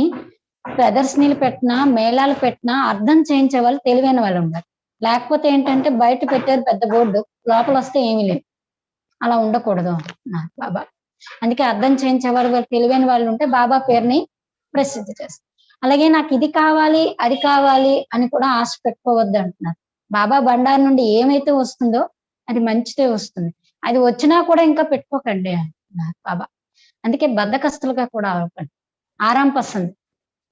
S1: ప్రదర్శనలు పెట్టినా మేళాలు పెట్టినా అర్థం చేయించే వాళ్ళు తెలివైన వాళ్ళు ఉండాలి. లేకపోతే ఏంటంటే బయట పెట్టారు పెద్ద బోర్డు, లోపల వస్తే ఏమీ లేదు, అలా ఉండకూడదు అంటున్నారు బాబా. అందుకే అర్థం చేయించేవారు తెలివైన వాళ్ళు ఉంటే బాబా పేరుని ప్రసిద్ధి చేస్తారు. అలాగే నాకు ఇది కావాలి అది కావాలి అని కూడా ఆశ పెట్టుకోవద్దు అంటున్నారు. బాబా బండారు నుండి ఏమైతే వస్తుందో అది మంచిదే వస్తుంది, అది వచ్చినా కూడా ఇంకా పెట్టుకోకండి అంటున్నారు బాబా. అందుకే బద్ధకస్తులుగా కూడా అవ్వకండి, ఆరాం పసంది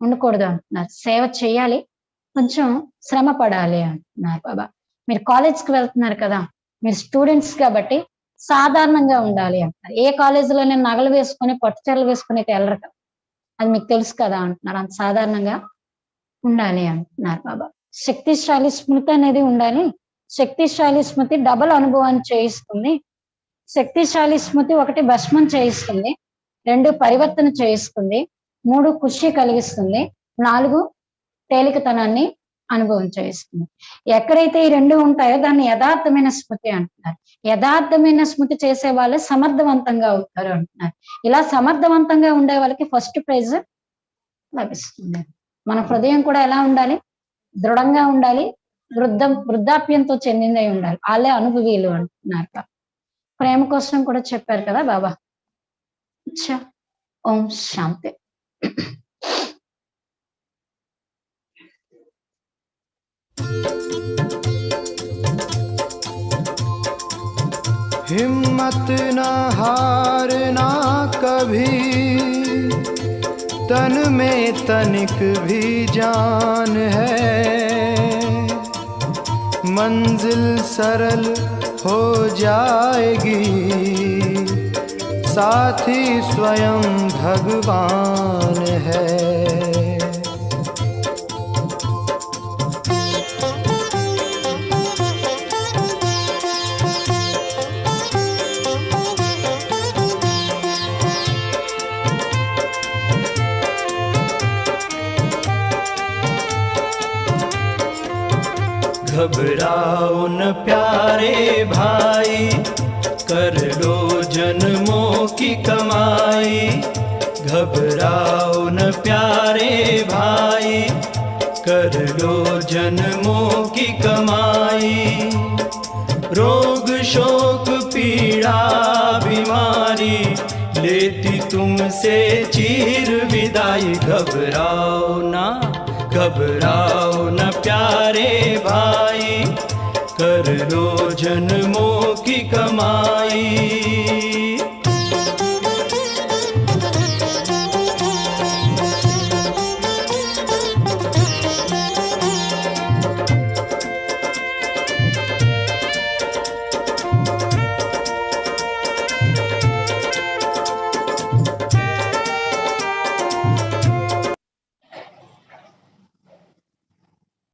S1: ఉండకూడదు అంటున్నారు. సేవ చేయాలి, కొంచెం శ్రమ పడాలి అంటున్నారు బాబా. మీరు కాలేజ్కి వెళ్తున్నారు కదా, మీరు స్టూడెంట్స్ కాబట్టి సాధారణంగా ఉండాలి అంటున్నారు. ఏ కాలేజీలో నేను నగలు వేసుకొని పట్టుచీరలు వేసుకుని అయితే వెళ్ళరు కదా, అది మీకు తెలుసు కదా అంటున్నారు. అంత సాధారణంగా ఉండాలి అంటున్నారు బాబా. శక్తిశాలి స్మృతి అనేది ఉండాలి. శక్తిశాలి స్మృతి డబల్ అనుభవాన్ని చేయిస్తుంది. శక్తిశాలి స్మృతి 1 భస్మం చేయిస్తుంది, 2 పరివర్తన చేయిస్తుంది, 3 ఖుషి కలిగిస్తుంది, 4 తేలికతనాన్ని అనుభవం చేయిస్తుంది. ఎక్కడైతే ఈ 2 ఉంటాయో దాన్ని యథార్థమైన స్మృతి అంటున్నారు. యథార్థమైన స్మృతి చేసే వాళ్ళే సమర్థవంతంగా అవుతారు అంటున్నారు. ఇలా సమర్థవంతంగా ఉండే వాళ్ళకి ఫస్ట్ ప్రైజ్ లభిస్తుంది. మన హృదయం కూడా ఎలా ఉండాలి, దృఢంగా ఉండాలి, వృద్ధాప్యంతో చెందిందై ఉండాలి, వాళ్ళే అనుభవీలు అంటున్నారు. ప్రేమ కోసం కూడా చెప్పారు కదా బాబా. ఓం శాంతి.
S2: हिम्मत न हारना कभी, तन में तनिक भी जान है, मंजिल सरल हो जाएगी, साथी स्वयं भगवान है। घबराओ न प्यारे भाई, कर लो जन्मों की कमाई। घबराओ न प्यारे भाई, कर लो जन्मों की कमाई। रोग शोक पीड़ा बीमारी लेती तुमसे चीर विदाई। घबराओ न प्यारे भाई, कर लो जन्मों की कमाई।